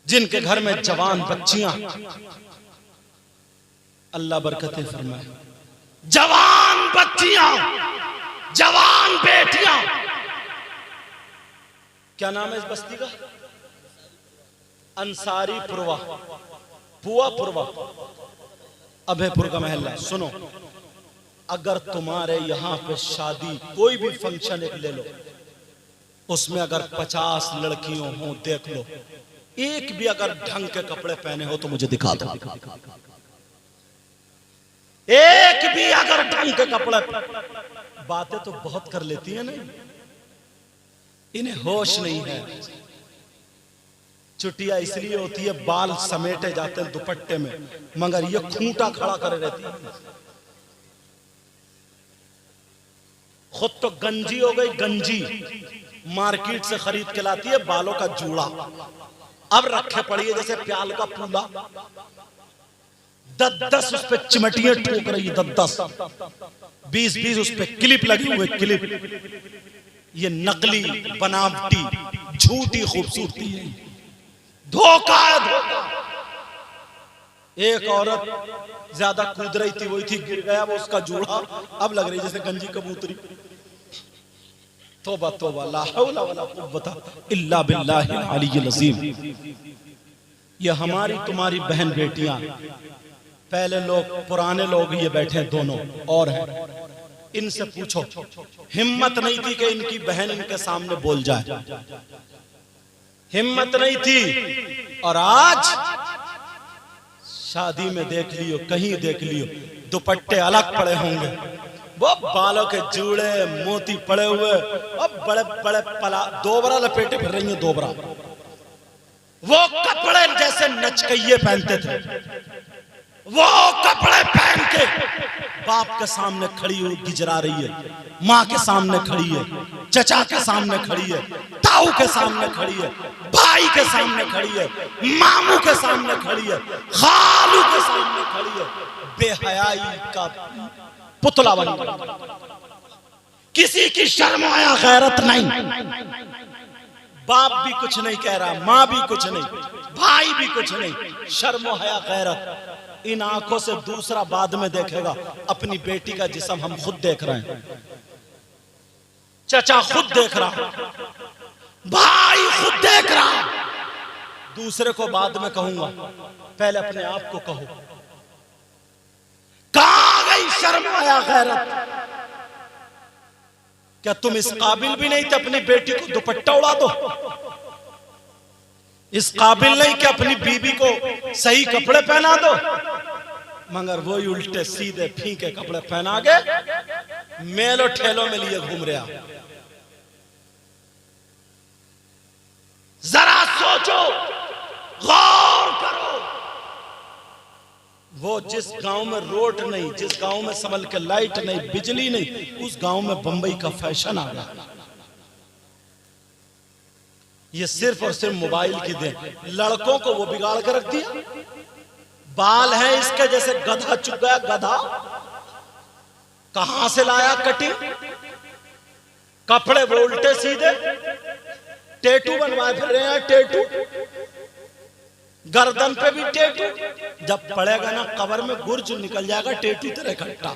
जिनके घर में जवान बच्चियां, अल्लाह बरकतें फरमाए, जवान बच्चियां, जवान बेटियां। क्या नाम है इस बस्ती का? अंसारी पुरवा, पुआ पुरवा, अभयपुर का महल्ला। सुनो, अगर तुम्हारे यहां पे शादी कोई भी फंक्शन एक ले लो, उसमें अगर 50 लड़कियों हो देख लो, एक भी अगर ढंग के कपड़े पहने हो तो मुझे दिखा दो। एक भी अगर ढंग के कपड़े, बातें तो बहुत कर लेती है नहीं, इन्हें होश नहीं है। चुटिया इसलिए होती है बाल समेटे जाते हैं दुपट्टे में, मगर ये खूंटा खड़ा करे रहती है। खुद तो गंजी हो गई, गंजी मार्केट से खरीद के लाती है बालों का जूड़ा, अब रखे पड़ी है जैसे प्याल का पूला। 10-10 उस पे चिमटियां ठोक रही है, 10-10 20-20 उस पे क्लिप लगी हुई, क्लिप। ये नकली बनावटी झूठी खूबसूरती है, धोखा है, धोखा। एक औरत ज्यादा कूद रही थी, वही थी, गिर गया वो उसका जूड़ा, अब लग रही जैसे गंजी कबूतरी। तौबा तौबा, ला हौला वला कुव्वता इल्ला बिल्लाहिल अलीय्यिल अज़ीम। ये हमारी तुम्हारी बहन बेटियां, पहले लोग पुराने लोग ये बैठे दोनों और हैं, इनसे पूछो, हिम्मत नहीं थी कि इनकी बहन इनके सामने बोल जाए, हिम्मत नहीं थी। और आज शादी में देख लियो, कहीं देख लियो, दुपट्टे अलग पड़े होंगे, वो बालों के जूड़े मोती पड़े हुए और बड़े बड़े पला दोबरा लपेटे फिर रही है, दोबरा। वो कपड़े जैसे नचकइये पहनते थे, वो कपड़े पहन के बाप के सामने खड़ी हुई गिजरा रही है, माँ के सामने खड़ी है, चचा के सामने खड़ी है, ताऊ के सामने खड़ी है, भाई के सामने खड़ी है, मामू के सामने खड़ी है, खालू के सामने खड़ी है, बेहयाई का पुतला बन गई। किसी की शर्म आया गैरत नहीं, बाप भी कुछ नहीं कह रहा, माँ भी कुछ नहीं, भाई भी कुछ नहीं, शर्म हया गैरत। इन आंखों से दूसरा बाद में देखेगा। अपनी बेटी का जिस्म हम खुद देख रहे हैं, चचा खुद देख रहा, भाई खुद देख रहा, दूसरे को बाद में कहूंगा, पहले अपने आप को कहो। कहां गई शर्म आया गैरत? क्या तुम इस काबिल भी नहीं थे अपनी बेटी को दुपट्टा उड़ा दो? इस काबिल नहीं कि अपनी बीबी को सही कपड़े पहना दो? मगर वो उल्टे सीधे फीके कपड़े पहना के मेलो ठेलों में लिए घूम रहा। जरा सोचो, गौर करो। वो जिस गांव में रोड नहीं, जिस गांव में संभल के लाइट नहीं, बिजली नहीं, उस गांव में बंबई का फैशन आ गया। ये सिर्फ और सिर्फ मोबाइल की देन। लड़कों को वो बिगाड़ कर रख दिया। बाल है इसके जैसे गधा चुक गया, गधा। कहां से लाया कटिंग? कपड़े वो उल्टे सीधे, टेटू बनवाए फिर रहे हैं, टेटू गर्दन पे भी टेटू। जब पड़ेगा ना कब्र में गुर्ज निकल जाएगा टेटू तेरे इकट्ठा।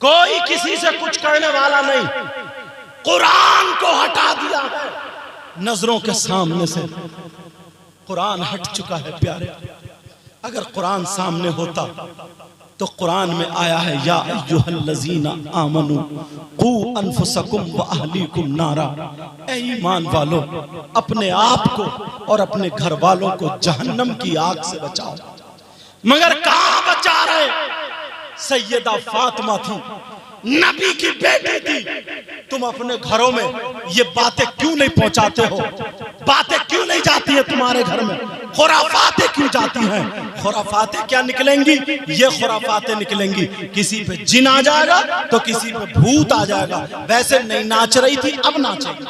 कोई किसी से कुछ करने वाला नहीं। कुरान को हटा दिया है नजरों के सामने से। कुरान हट चुका है प्यारे। अगर कुरान सामने होता तो कुरान में आया है, या अय्युहल्लज़ीना आमनू कू अनफुसकुम व अहलीकुम नारा। ऐ ईमान वालों, अपने आप को और अपने घर वालों को जहन्नम की आग से बचाओ। मगर कहां बचा रहे? सैयदा फातिमा थी, नबी की बेटी थी। तुम अपने घरों में ये बातें क्यों नहीं पहुंचाते हो? बातें क्यों नहीं जाती है तुम्हारे घर में? खुराफातें क्यों जाती हैं? खुराफातें क्या निकलेंगी? ये खुराफातें निकलेंगी, किसी पे जिन आ जाएगा तो किसी पे भूत आ जाएगा। वैसे नहीं नाच रही थी, अब नाचेगी।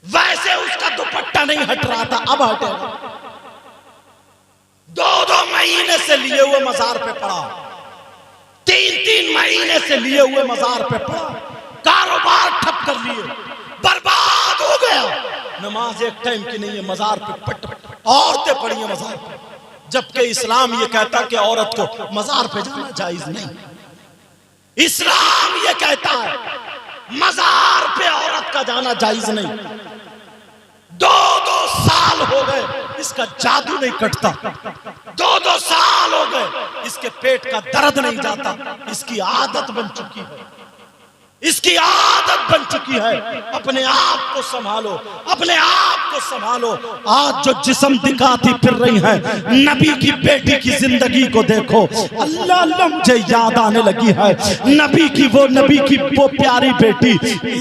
वैसे उसका दुपट्टा नहीं हट रहा था, अब हटेगा। 2-2 महीने से लिए हुए मजार पे पड़ा, 3-3 महीने से लिए हुए मजार पे पड़ा, कारोबार ठप कर लिए, बर्बाद हो गया। नमाज एक टाइम की नहीं है, मजार पे पट औरतें पड़ी हैं मजार पे। जबकि इस्लाम ये कहता कि औरत को मजार पे जाना जायज नहीं। इस्लाम ये कहता है मजार पे औरत का जाना जायज नहीं। 2-2 साल हो गए इसका जादू नहीं कटता। 2-2 साल हो गए इसके पेट का दर्द नहीं जाता। इसकी आदत बन चुकी है। इसकी आदत बन चुकी है। अपने आप को संभालो, अपने आप को संभालो। आज जो जिस्म दिखाती फिर रही है, नबी की बेटी की जिंदगी को देखो। अल्लाह अल्लाह, मुझे याद आने लगी है नबी की वो प्यारी बेटी।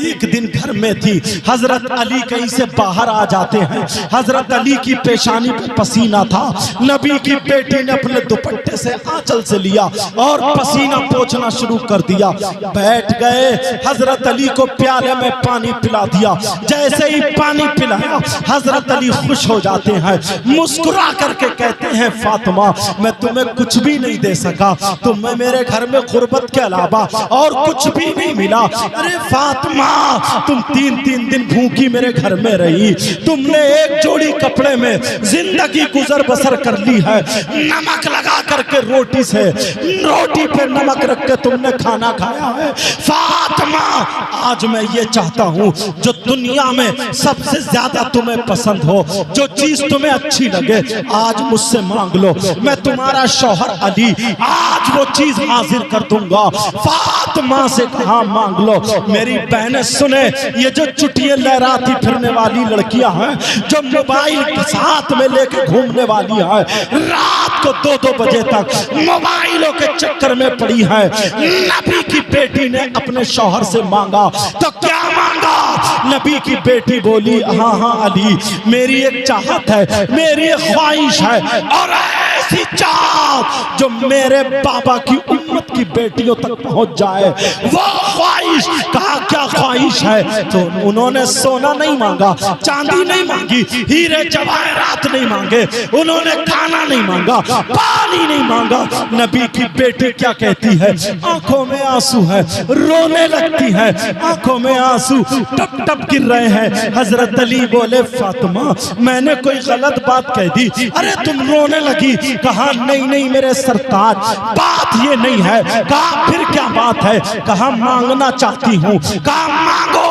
एक दिन घर में थी, हजरत अली कहीं से बाहर आ जाते हैं। हजरत अली की पेशानी पे पसीना था। नबी की बेटी ने अपने दुपट्टे से आंचल से लिया और पसीना पोंछना शुरू कर दिया। बैठ गए, हजरत अली को प्याले में पानी पिला दिया। जैसे ही पानी पिलाया, हजरत अली खुश हो जाते हैं, मुस्कुरा करके कहते हैं, फातिमा मैं तुम्हें कुछ भी नहीं दे सका, तुम्हें मेरे घर में गुर्बत के अलावा और कुछ भी नहीं मिला। अरे फातिमा, तुम 3-3 दिन भूखी मेरे घर में रही, तुमने एक जोड़ी कपड़े में जिंदगी गुजर बसर कर ली है। नमक लगा करके रोटी से, रोटी पे नमक रख के तुमने खाना खाया है। फातिमा, आज मैं ये चाहता हूँ जो दुनिया में सबसे ज्यादा तुम्हें पसंद हो, जो चीज तुम्हें अच्छी लगे, आज मुझसे मांग लो, मैं तुम्हारा शौहर अली आज वो चीज हाजिर कर दूंगा। फातिमा से कहा मांग लो। मेरी बहनें सुने, ये जो चुटिये लहराती फिरने वाली लड़कियां हैं, जो मोबाइल के साथ में लेके घूमने वाली है, रात को 2-2 बजे तक मोबाइलों के चक्कर में पड़ी है, नबी की बेटी ने अपने शौहर से मांगा तो क्या मांगा? नबी की बेटी बोली, हाँ हाँ अली, मेरी एक चाहत है, मेरी एक ख्वाहिश है, और ऐसी चाहत जो मेरे बाबा की उम्मत की बेटियों तक पहुंच जाए, वो ख्वाहिश। कहा क्या ख्वाहिश है? तो उन्होंने सोना नहीं मांगा, चांदी नहीं मांगी, हीरे जवाहरात नहीं मांगे, उन्होंने खाना नहीं मांगा, पानी नहीं मांगा। नबी की बेटी क्या कहती है? आंखों में आंसू है, रोने लगती है, आंखों में आंसू टप टप गिर रहे हैं। हजरत अली बोले, फातिमा मैंने कोई गलत बात कह दी? अरे तुम रोने लगी। कहा नहीं नहीं मेरे सरताज, बात ये नहीं है। कहा फिर क्या बात है? कहा मांगना चाहती हूँ। कहा मांगो।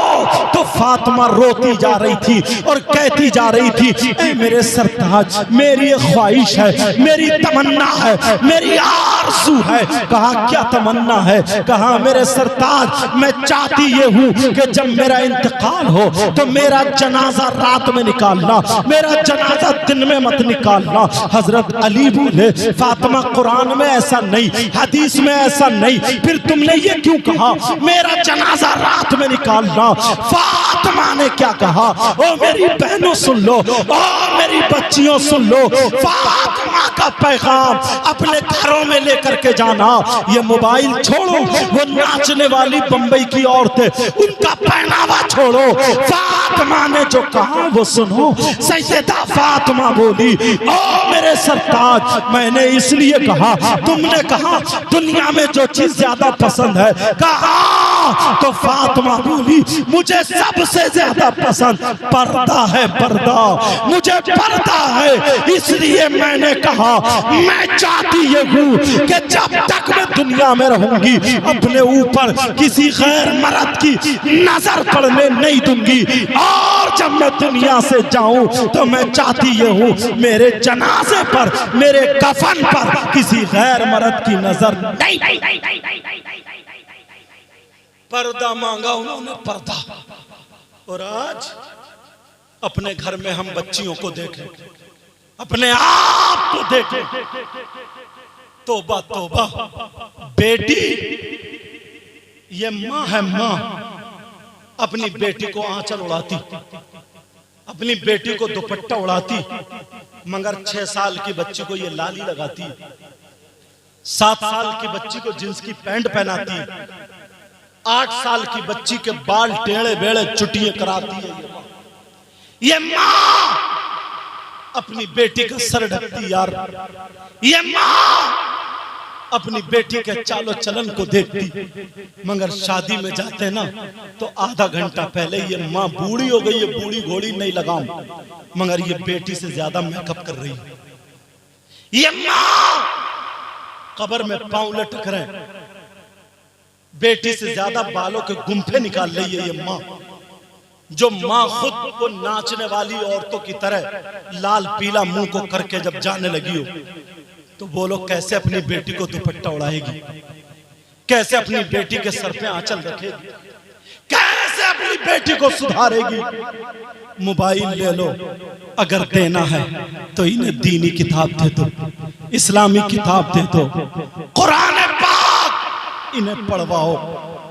तो फातिमा रोती जा रही थी और कहती जा रही थी, ऐ मेरे सरताज, मेरी ख्वाहिश है, मेरी तमन्ना है, मेरी आरज़ू है। कहा क्या तमन्ना है? कहा मेरे सरताज, मैं चाहती ये हूँ कि जब मेरा इंतकाल हो तो मेरा जनाजा रात में निकालना, मेरा जनाजा दिन में मत निकालना। हजरत अली बोले, फातिमा कुरान में ऐसा नहीं, हदीस में ऐसा नहीं, फिर तुमने ये क्यों कहा मेरा जनाजा रात में निकालना? फातिमा ने क्या कहा? ओ मेरी बहनों सुन लो, ओ मेरी बच्चियों सुन लो, फातिमा का पैगाम अपने घरों में लेकर के जाना। ये मोबाइल छोड़ो, वो नाचने वाली बंबई की औरतें, उनका पहनावा छोड़ो। फातिमा ने जो कहा वो सुनो। सैयदा फातिमा बोली, ओ मेरे सरताज, मैंने इसलिए कहा, तुमने कहा दुनिया में जो चीज ज्यादा पसंद है। कहा तो फातिमा बोली, मुझे सबसे ज्यादा पसंद पर्दा है, पर्दा, मुझे पर्दा है। इसलिए मैंने कहा, मैं चाहती ये हूँ कि जब तक मैं दुनिया में रहूंगी, अपने ऊपर किसी गैर मर्द की नजर पड़ने नहीं दूंगी, और जब मैं दुनिया से जाऊं तो मैं चाहती ये हूँ मेरे जनाजे पर, मेरे कफन पर किसी गैर मर्द की नजर नहीं। पर्दा मांगा उन्होंने, पर्दा। और आज अपने घर में हम बच्चियों को देखें, अपने आप को देखें, तौबा तौबा। बेटी ये माँ है, माँ अपनी बेटी को आंचल उड़ाती, अपनी बेटी को दुपट्टा उड़ाती, मगर 6 साल की बच्ची को ये लाली लगाती, 7 साल की बच्ची को जींस की पैंट पहनाती, 8 साल की बच्ची के बाल टेढ़े बेड़े चुटिये कराती है। ये माँ अपनी बेटी का सर ढकती यार, ये माँ अपनी बेटी के चालो चलन को देखती, मगर शादी में जाते ना तो आधा घंटा पहले ये माँ बूढ़ी हो गई है, बूढ़ी घोड़ी नहीं लगाऊं, मगर ये बेटी से ज्यादा मेकअप कर रही है। ये माँ कब्र में पांव लटक रहे, बेटी से ज्यादा बालों के गुंफे निकाल रही है ये माँ। जो माँ खुद को नाचने वाली औरतों की तरह लाल पीला मुंह को करके जब जाने लगी हो, तो बोलो कैसे अपनी बेटी को दुपट्टा उड़ाएगी, कैसे अपनी बेटी के सर पे आंचल रखेगी? अपनी बेटी को सुधारेगी। मोबाइल ले लो, अगर देना है तो इन्हें दीनी किताब दे दो, इस्लामी किताब दे दो, कुरान पाक इन्हें पढ़वाओ,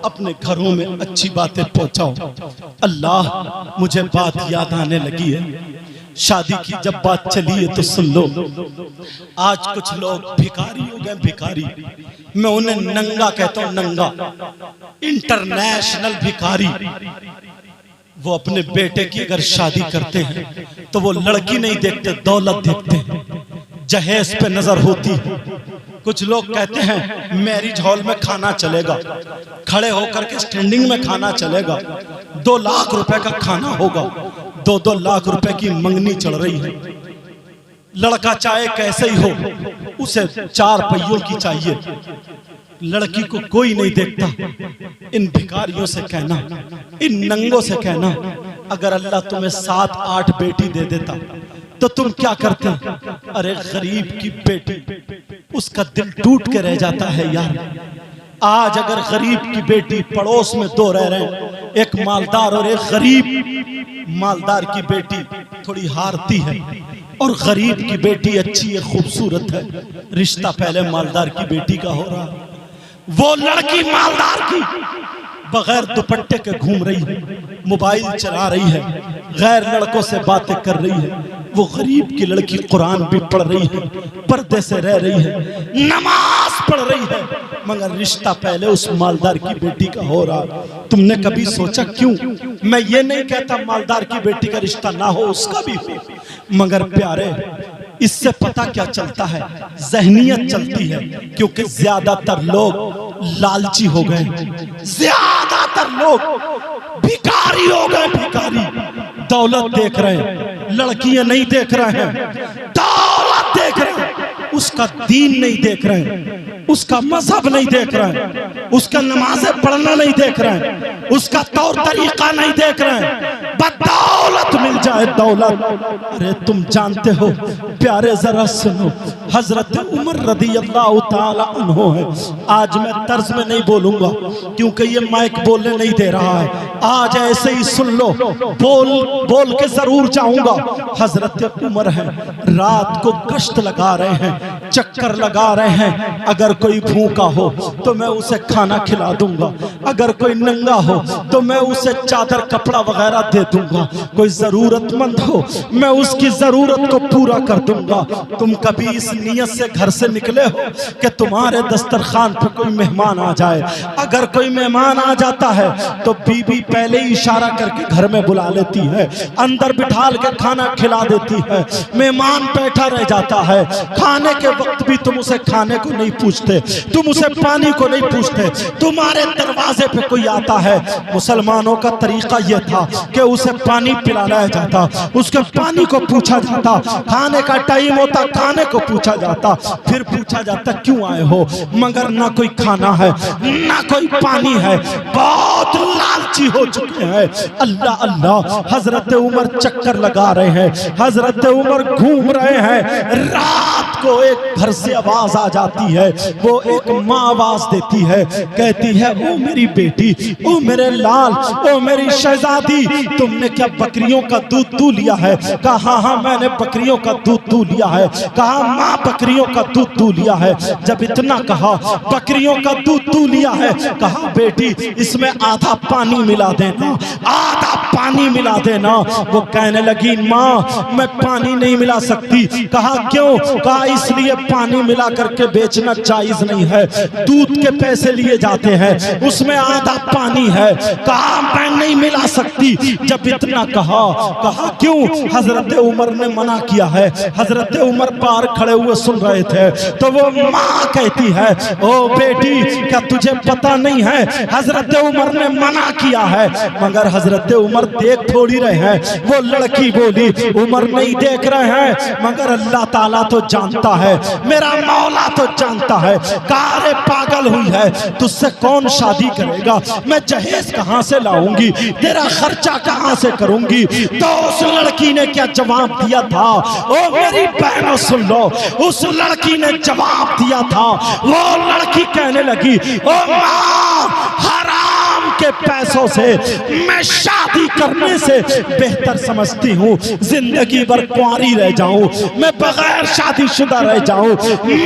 अपने घरों में अच्छी बातें पहुंचाओ। अल्लाह, मुझे बात याद आने लगी है, शादी की जब बात चली है तो सुन लो। आज कुछ लोग भिखारी हो गए, भिखारी, मैं उन्हें नंगा कहता हूं, नंगा, इंटरनेशनल भिखारी। वो अपने बेटे की अगर शादी करते हैं तो वो लड़की नहीं देखते, दौलत देखते हैं, जहेज पे नजर होती है। कुछ लोग कहते हैं मैरिज हॉल में खाना चलेगा, खड़े होकर के स्टैंडिंग में खाना चलेगा, 2 लाख रुपए का खाना होगा, 2-2 लाख रुपए की मंगनी चढ़ रही है। लड़का चाहे कैसे ही हो, उसे 4 पहियों की चाहिए, लड़की को कोई नहीं देखता। इन भिखारियों से कहना, इन नंगों से कहना, अगर अल्लाह तुम्हें 7-8 बेटी दे देता तो तुम क्या करते? अरे गरीब की बेटी, उसका दिल टूट के रह जाता है यार। आज अगर गरीब की बेटी, पड़ोस में 2 रह रहे हैं, एक मालदार और एक गरीब, मालदार की बेटी थोड़ी हारती है और गरीब की बेटी अच्छी है, खूबसूरत है, रिश्ता पहले मालदार की बेटी का हो रहा। वो लड़की मालदार की बगैर दुपट्टे के घूम रही है, मोबाइल चला रही है, गैर लड़कों से बातें कर रही है। वो गरीब की लड़की कुरान भी पढ़ रही है, पर्दे से रह रही है, नमाज पढ़ रही है, मगर रिश्ता पहले उस मालदार की बेटी का हो रहा। तुमने कभी सोचा क्यों? मैं ये नहीं कहता मालदार की बेटी का रिश्ता ना हो, उसका भी हो, मगर प्यारे, इससे पता क्या चलता है? ज़हनियत चलती है, क्योंकि ज्यादातर लोग लालची हो गए, ज्यादातर लोग भिखारी हो गए, भिखारी। दौलत देख रहे हैं, लड़कियां नहीं देख रहे हैं, दौलत देख रहे हैं, उसका दीन नहीं देख रहे हैं, उसका मजहब नहीं देख रहे हैं, उसका नमाज़ें पढ़ना नहीं देख रहे हैं, उसका तौर तरीका नहीं देख रहे हैं, बदौलत मिल जाए, दौलत। अरे तुम जानते हो प्यारे, जरा सुनो, हजरत उमर रदियल्लाहु ताला अन्हु है। आज मैं तर्ज में नहीं बोलूंगा क्योंकि ये माइक बोलने नहीं दे रहा है, आज ऐसे ही सुन लो, बोल के जरूर जाऊंगा। हजरत उमर है, रात को गश्त लगा रहे हैं, चक्कर लगा रहे हैं, अगर कोई भूखा हो तो मैं उसे खाना खिला दूंगा, अगर कोई नंगा हो तो मैं उसे चादर कपड़ा वगैरह दे दूंगा, कोई जरूरतमंद हो मैं उसकी जरूरत को पूरा कर दूंगा। तुम कभी इस नियत से घर से निकले हो कि तुम्हारे दस्तरखान पर कोई मेहमान आ जाए? अगर कोई मेहमान आ जाता है तो बीबी पहले ही इशारा करके घर में बुला लेती है, अंदर बिठाल के खाना खिला देती है, मेहमान बैठा रह जाता है, खाने के वक्त भी तुम उसे खाने को नहीं पूछते, तुम उसे पानी को नहीं पूछते, तुम्हारे दरवाजे पे कोई आता है, मुसलमानों का तरीका यह था कि उसे पानी पिलाया जाता, उसके पानी को पूछा जाता, खाने का टाइम होता खाने को पूछा जाता, फिर पूछा जाता क्यों आए हो, मगर ना कोई खाना है ना कोई पानी है, बहुत लालची हो चुके हैं। अल्लाह अल्लाह, हजरत उमर चक्कर लगा रहे हैं, हजरत उमर घूम रहे हैं, रात को एक घर से आवाज आ जाती है, वो एक माँ आवाज देती है, कहती है ओ मेरी बेटी, ओ मेरे लाल, ओ मेरी शहजादी, तुमने क्या बकरियों का दूध तू लिया है? कहा हाँ हाँ मैंने बकरियों का दूध तू लिया है। कहा माँ बकरियों का दूध तू लिया है। जब इतना कहा बकरियों का दूध तू लिया है, कहा बेटी इसमें आधा पानी मिला देना, आधा पानी मिला देना। वो कहने लगी माँ मैं पानी नहीं मिला सकती। कहा क्यों? कहा इसलिए पानी मिला करके बेचना जायज नहीं है, दूध के पैसे लिए जाते हैं, उसमें आधा पानी है। कहा मैं नहीं मिला सकती। जब इतना कहा क्यों? हजरत उमर ने मना किया है। हजरत उमर बाहर खड़े हुए सुन रहे थे, तो वो माँ कहती है ओ बेटी क्या तुझे पता नहीं है हजरत उमर ने मना किया है? मगर हजरत उमर देख थोड़ी रहे हैं। वो लड़की बोली उमर नहीं देख रहे हैं, मगर अल्लाह ताला तो जानता है, मेरा मौला तो जानता है। कारे पागल हुई है, तुझसे कौन शादी करेगा? मैं जहेज कहां से लाऊंगी, तेरा खर्चा कहां से करूंगी? तो उस लड़की ने क्या जवाब दिया था? ओ मेरी बहनों सुन लो, उस लड़की ने जवाब दिया था। वो लड़की कहने लगी ओ माँ हराम के पैसों से मैं शादी करने से बेहतर समझती हूँ जिंदगी भर कुंवारी रह जाऊं, मैं बगैर शादीशुदा रह जाऊं,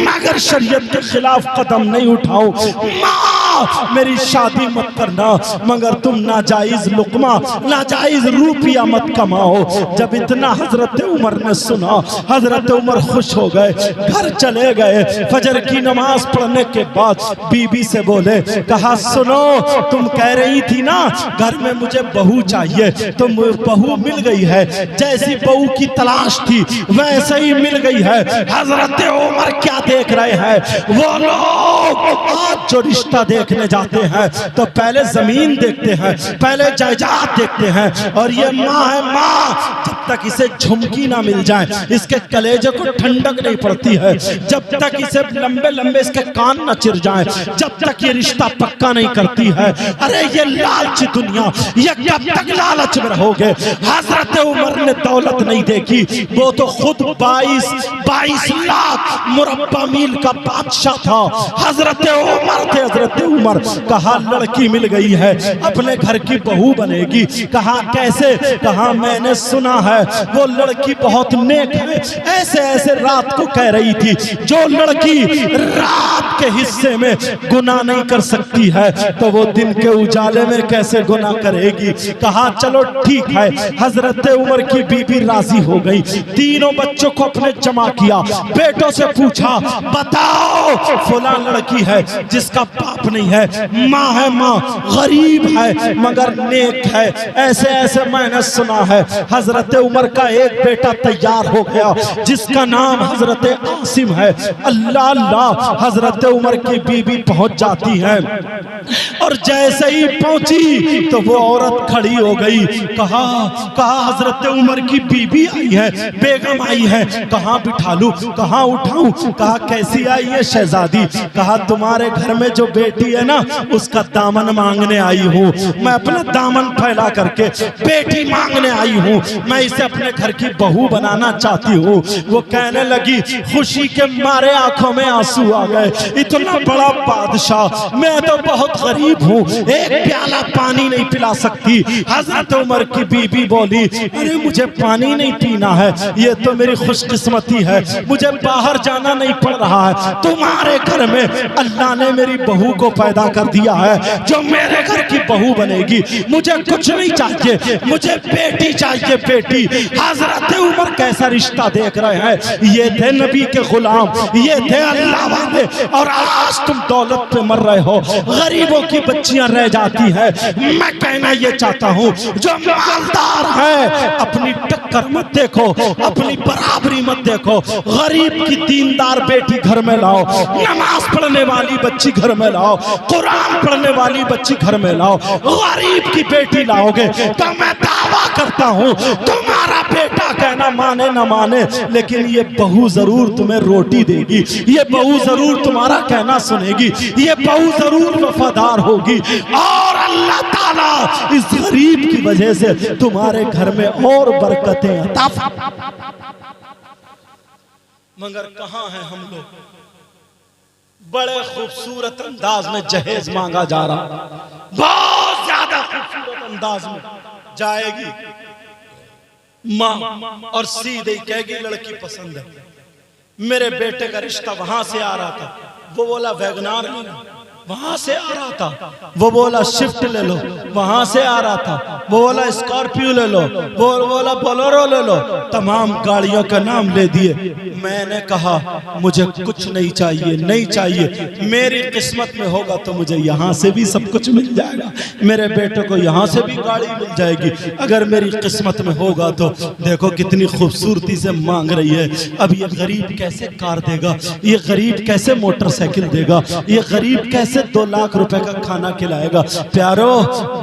मगर शरीयत के खिलाफ कदम नहीं उठाऊं। माँ मेरी शादी मत करना, मगर तुम नाजायज लुकमा नाजायज रुपया मत कमाओ। जब इतना हजरत उमर ने सुना, हजरत उमर खुश हो गए, घर चले गए। फजर की नमाज पढ़ने के बाद बीबी से बोले, कहा सुनो, तुम कह रही थी ना घर में मुझे बहू चाहिए, तो बहू मिल गई है, जैसी बहू की तलाश थी वैसे ही मिल गई है। हजरत उमर क्या देख रहे हैं, वो लोग आज जो रिश्ता देखने जाते हैं तो पहले जमीन देखते हैं, पहले जायदाद देखते हैं। और ये माँ है, माँ जब तक इसे झुमकी ना मिल जाए, इसके कलेजे को ठंडक नहीं पड़ती है, जब तक इसे लंबे लंबे इसके कान न चिर जाए, जब तक ये रिश्ता पक्का नहीं करती है। अरे ये लालची दुनिया, ये कब तक लालच में रहोगे। हजरत उमर ने दौलत नहीं देखी, वो तो खुद 22 लाख मुरब्बा मील का बादशाह था। हजरत उमर थे, हजरत उमर। कहा लड़की मिल गई है, अपने घर की बहू बनेगी। कहा कैसे? कहा मैंने सुना है वो लड़की बहुत नेक है। ऐसे ऐसे रात को कह रही थी, जो लड़की रात के हिस्से में गुनाह नहीं कर सकती है तो वो दिन के उजाले में कैसे गुनाह करेगी। कहा चलो ठीक है। हजरत उमर की बीबी राजी हो गई, तीनों बच्चों को अपने जमा किया, बेटों से पूछा बताओ फलां लड़की है जिसका बाप नहीं है, माँ है, माँ गरीब है मगर नेक है, ऐसे ऐसे मैंने सुना है। हजरत उमर का एक बेटा तैयार हो गया जिसका नाम हजरत आसिम है। अल्लाह अल्लाह, हजरत उमर की बीबी पहुंच जाती है और जैसे ही पहुंची तो वो औरत खड़ी हो गई। कहा हजरत उमर की बीबी आई है, बेगम आई है, कहाँ बिठा लूं, कहाँ उठाऊं। कहा कैसी आई है शहजादी? कहा तुम्हारे घर में जो बेटी है ना उसका दामन मांगने आई हूँ, मैं अपना दामन फैला करके बेटी मांगने आई हूँ, मैं इसे अपने घर की बहू बनाना चाहती हूँ। वो कहने लगी, खुशी के मारे आंखों में आंसू आ गए, इतना बड़ा बादशाह, मैं तो बहुत गरीब हूँ, एक प्याला पानी नहीं पिला सकती। हजरत उमर की बीबी बोली, अरे मुझे पानी नहीं पीना है, ये तो मेरी खुशकिस्मती है, मुझे बाहर जाना नहीं पड़ रहा है, तुम्हारे घर में अल्लाह ने मेरी बहू को पैदा कर दिया है जो मेरे घर की बहू बनेगी, मुझे कुछ नहीं चाहिए, मुझे बेटी चाहिए, बेटी। हजरत उमर कैसा रिश्ता देख रहे हैं, ये थे नबी के गुलाम, ये थे अल्लाह वाले, और आज तुम दौलत पे मर रहे हो, गरीबों की बच्चियां रह जाती है। मैं कहना ये चाहता हूँ, जो मालदार है अपनी टक्कर मत देखो, अपनी बराबरी मत देखो, गरीब की दीनदार बेटी घर में लाओ, नमाज पढ़ने वाली बच्ची घर में लाओ, कुरान पढ़ने वाली बच्ची घर में लाओ, गरीब की बेटी लाओगे तो मैं दावा करता हूँ तुम्हारा बेटा कहना माने न माने, लेकिन ये बहू जरूर तुम्हें रोटी देगी, ये बहू जरूर तुम्हारा कहना सुनेगी, ये बहू जरूर वफादार होगी, और अल्लाह ताला इस गरीब की वजह से तुम्हारे घर में और बरकतें अता। मगर कहाँ हैं हम लोग? बड़े खूबसूरत अंदाज में जहेज मांगा जा रहा, बहुत ज्यादा खूबसूरत अंदाज में जाएगी माँ और सीधे कहेगी लड़की पसंद है। मेरे बेटे का रिश्ता वहां से आ रहा था, वो बोला वैगनार ले लो, वहां से आ रहा था, वो बोला शिफ्ट ले लो, वहां से आ रहा था, वो बोला स्कॉर्पियो ले लो, वो बोला बोलेरो ले लो, तमाम गाड़ियों का नाम ले दिए। मैंने कहा मुझे कुछ नहीं चाहिए, नहीं चाहिए, मेरी किस्मत में होगा तो मुझे यहाँ से भी सब कुछ मिल जाएगा, मेरे बेटे को यहाँ से भी गाड़ी मिल जाएगी, अगर मेरी किस्मत में होगा तो। देखो कितनी खूबसूरती से मांग रही है। अब ये गरीब कैसे कार देगा, ये गरीब कैसे मोटरसाइकिल देगा, ये गरीब कैसे 2 लाख रुपए का खाना खिलाएगा। प्यारो,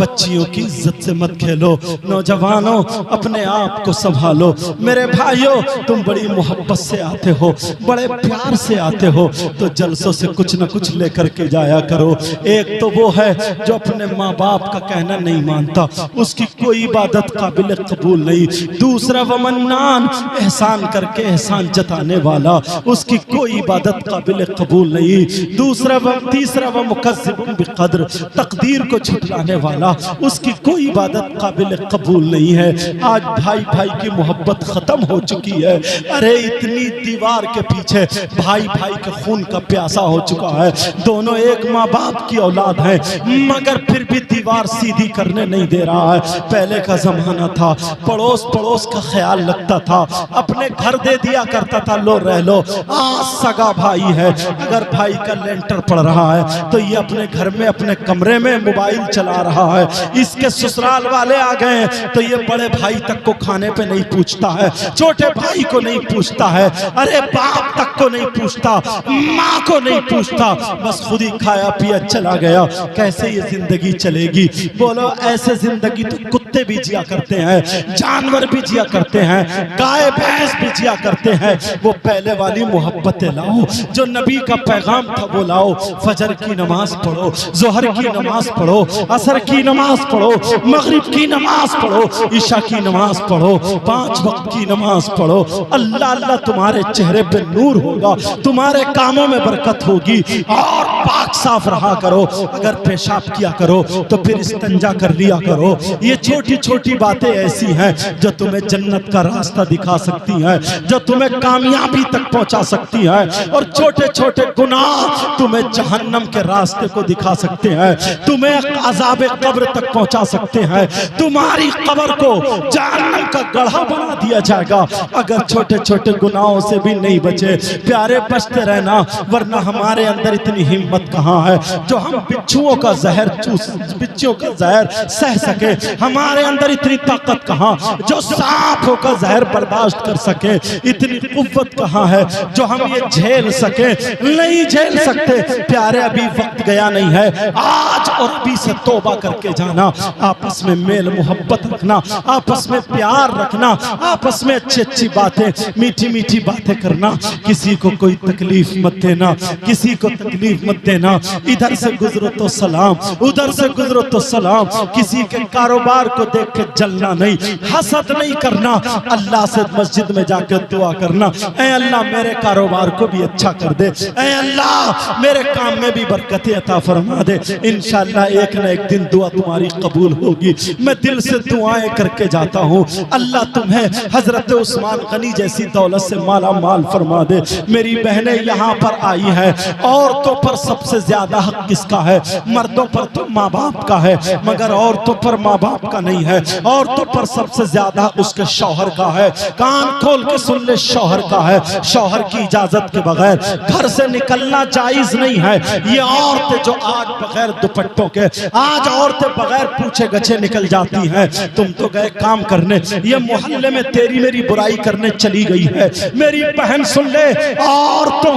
बच्चियों की इज्जत से मत खेलो, नौजवानों अपने आप को संभालो। मेरे भाइयों, तुम बड़ी मोहब्बत से आते हो, बड़े प्यार से आते हो, तो जलसों से कुछ न कुछ लेकर के जाया करो। एक तो वो है जो अपने माँ बाप का कहना नहीं मानता, उसकी कोई इबादत काबिल कबूल नहीं। दूसरा वमन्नान, एहसान करके एहसान जताने वाला, उसकी कोई इबादत काबिल कबूल नहीं। तीसरा व मुकज़्ज़िबुन बिक़द्र, तकदीर को झुठलाने वाला, उसकी कोई इबादत काबिल कबूल नहीं है। आज भाई भाई की मोहब्बत खत्म हो चुकी है। अरे इतनी दीवार के पीछे भाई भाई के खून का प्यासा हो चुका है। दोनों एक माँ बाप की औलाद है, मगर फिर भी दीवार सीधी करने नहीं दे रहा है। पहले का जमाना था, पड़ोस पड़ोस का ख्याल लगता था, अपने घर दे दिया करता था, लो रह लो। आज सगा भाई है, अगर भाई का लेंटर पड़ रहा है तो ये अपने घर में अपने कमरे में मोबाइल चला रहा है। इसके ससुराल वाले आ गए तो ये बड़े भाई तक को खाने पे नहीं पूछता है, छोटे भाई को नहीं पूछता है, अरे बाप तक को नहीं पूछता, माँ को नहीं पूछता, बस खुद ही खाया पिया चला गया। कैसे ये जिंदगी चलेगी? बोलो, ऐसे जिंदगी तो कुत्ते भी जिया करते हैं, जानवर भी जिया करते हैं, गाय भैंस भी जिया करते हैं। वो पहले वाली मोहब्बतें लाओ, जो नबी का पैगाम था वो लाओ। फजर की नमाज पढ़ो, जोहर की नमाज पढ़ो, असर की नमाज पढ़ो, मगरिब की नमाज पढ़ो, ईशा की नमाज पढ़ो, 5 वक्त की नमाज पढ़ो। अल्लाह अल्लाह तुम्हारे चेहरे पे नूर होगा, तुम्हारे कामों में बरकत होगी। और पाक साफ रहा करो, अगर पेशाब किया करो तो फिर इस्तंजा कर लिया करो। ये छोटी छोटी बातें ऐसी हैं जो तुम्हें जन्नत का रास्ता दिखा सकती हैं, जो तुम्हें कामयाबी तक पहुंचा सकती है। और छोटे छोटे गुनाह तुम्हें जहन्नम के रास्ते को दिखा सकते हैं, तुम्हें अज़ाब कब्र तक पहुंचा सकते हैं। तुम्हारी कब्र को जहन्नम का गड्ढा बना दिया जाएगा अगर छोटे छोटे गुनाहों से भी नहीं बचे। प्यारे, बचते रहना, वरना हमारे अंदर इतनी हिम्मत कहाँ है जो हम बिच्छुओं का जहर बिच्छुओं का जहर सह सके। हमारे अंदर इतनी ताकत कहाँ जो सांप होकर जहर बर्दाश्त कर सके। इतनी कुव्वत कहाँ है जो हम ये झेल सके। नहीं झेल सकते। प्यारे, अभी वक्त गया नहीं है। आज और अभी से तौबा करके जाना, आपस में मेल मोहब्बत रखना, आपस में प्यार रखना, आपस में अच्छी अच्छी बातें, मीठी मीठी बातें करना। किसी को कोई तकलीफ मत देना, किसी को तकलीफ मत देना। इधर से गुजरो तो सलाम, उधर से गुजरो तो सलाम। किसी के कारोबार को देख के जलना नहीं, हसद नहीं करना। अल्लाह से मस्जिद में जाकर दुआ करना, ऐ अल्लाह मेरे कारोबार को भी अच्छा कर दे, ऐ अल्लाह मेरे काम में भी बरकतें अता फरमा दे। इंशाअल्लाह एक न एक दिन दुआ तुम्हारी कबूल होगी। मैं दिल से दुआएं करके जाता हूँ, अल्लाह तुम्हें हजरत उस्मान गनी जैसी दौलत से माला माल फरमा दे। मेरी बहनें यहाँ पर आई हैं, औरतों पर सबसे ज्यादा हक किसका है? मर्दों पर तो माँ बाप का है, मगर औरतों पर माँ बाप का नहीं है। औरतों पर सबसे ज्यादा उसके शौहर का है। कान खोल के सुन ले, शौहर का है। शौहर की इजाजत के बगैर घर से निकलना जायज नहीं है। ये औरतें जो आज बगैर दुपट्टों के, आज औरतें बगैर पूछे गछे निकल जाती हैं। तुम तो गए काम करने, ये मोहल्ले में तेरी मेरी बुराई करने चली गई है। मेरी बहन सुन ले, औरतों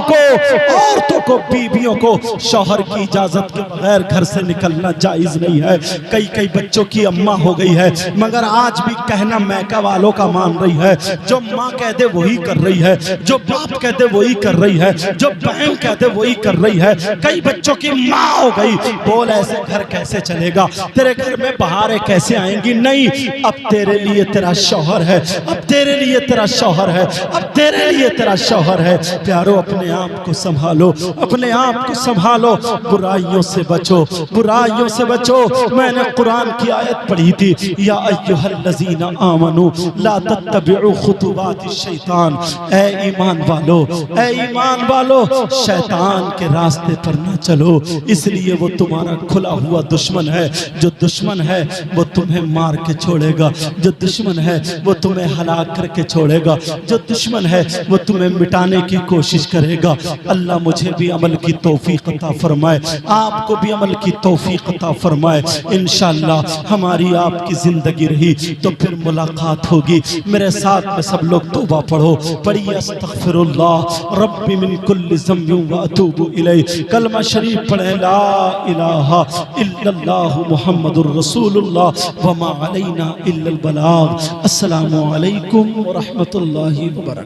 को बीबियों को शौहर की इजाजत के बगैर घर से निकलना जायज नहीं है। कई कई बच्चों की अम्मा हो गई है, मगर आज भी कहना मैका वालों का मान रही है। जो माँ कह दे वही कर रही है, जो बाप कह दे वही कर रही है, जो बहन कह दे वही कर रही है। कई बच्चों की माँ हो गई। बोल, ऐसे घर कैसे चलेगा? तेरे घर में बहारें कैसे आएंगी? नहीं, अब तेरे लिए तेरा शौहर है, अब तेरे लिए तेरा शौहर है, अब तेरे लिए तेरा शौहर है। प्यारो, अपने आप को संभालो, अपने आप को संभालो, बुराइयों से बचो, बुराइयों से बचो। मैंने कुरान की आयत पढ़ी थी, या अय्युहल्लज़ीना आमनू ला तत्तबिउ खुतुवाति शैतान। ऐ ईमान वालो, ऐ ईमान वालो, शैतान के रास्ते पर न चलो, इसलिए वो तुम्हारा खुला हुआ दुश्मन है। जो दुश्मन है वो तुम्हें मार के छोड़ेगा, जो दुश्मन है वो तुम्हें हलाक करके छोड़ेगा, जो दुश्मन है वो तुम्हें मिटाने की कोशिश करेगा। अल्लाह मुझे भी अमल की तौफीक अता फरमाए, आपको भी अमल की तौफीक अता फरमाए। इंशाअल्लाह हमारी आपकी जिंदगी रही तो फिर मुलाकात होगी। मेरे साथ में सब लोग तौबा पढ़ो, पढ़िए अस्तगफिरुल्लाह रब्बी मिन कुल्लि ज़म्बिन व अतूबु इलैह। कलमा शरीफ पढ़े, ला इलाहा इल्लल्लाह मुहम्मदुर रसूलुल्लाह व मा अलैना इल्लल बलाग। अस्सलामु अलैकुम व रहमतुल्लाहि व बरकातहू।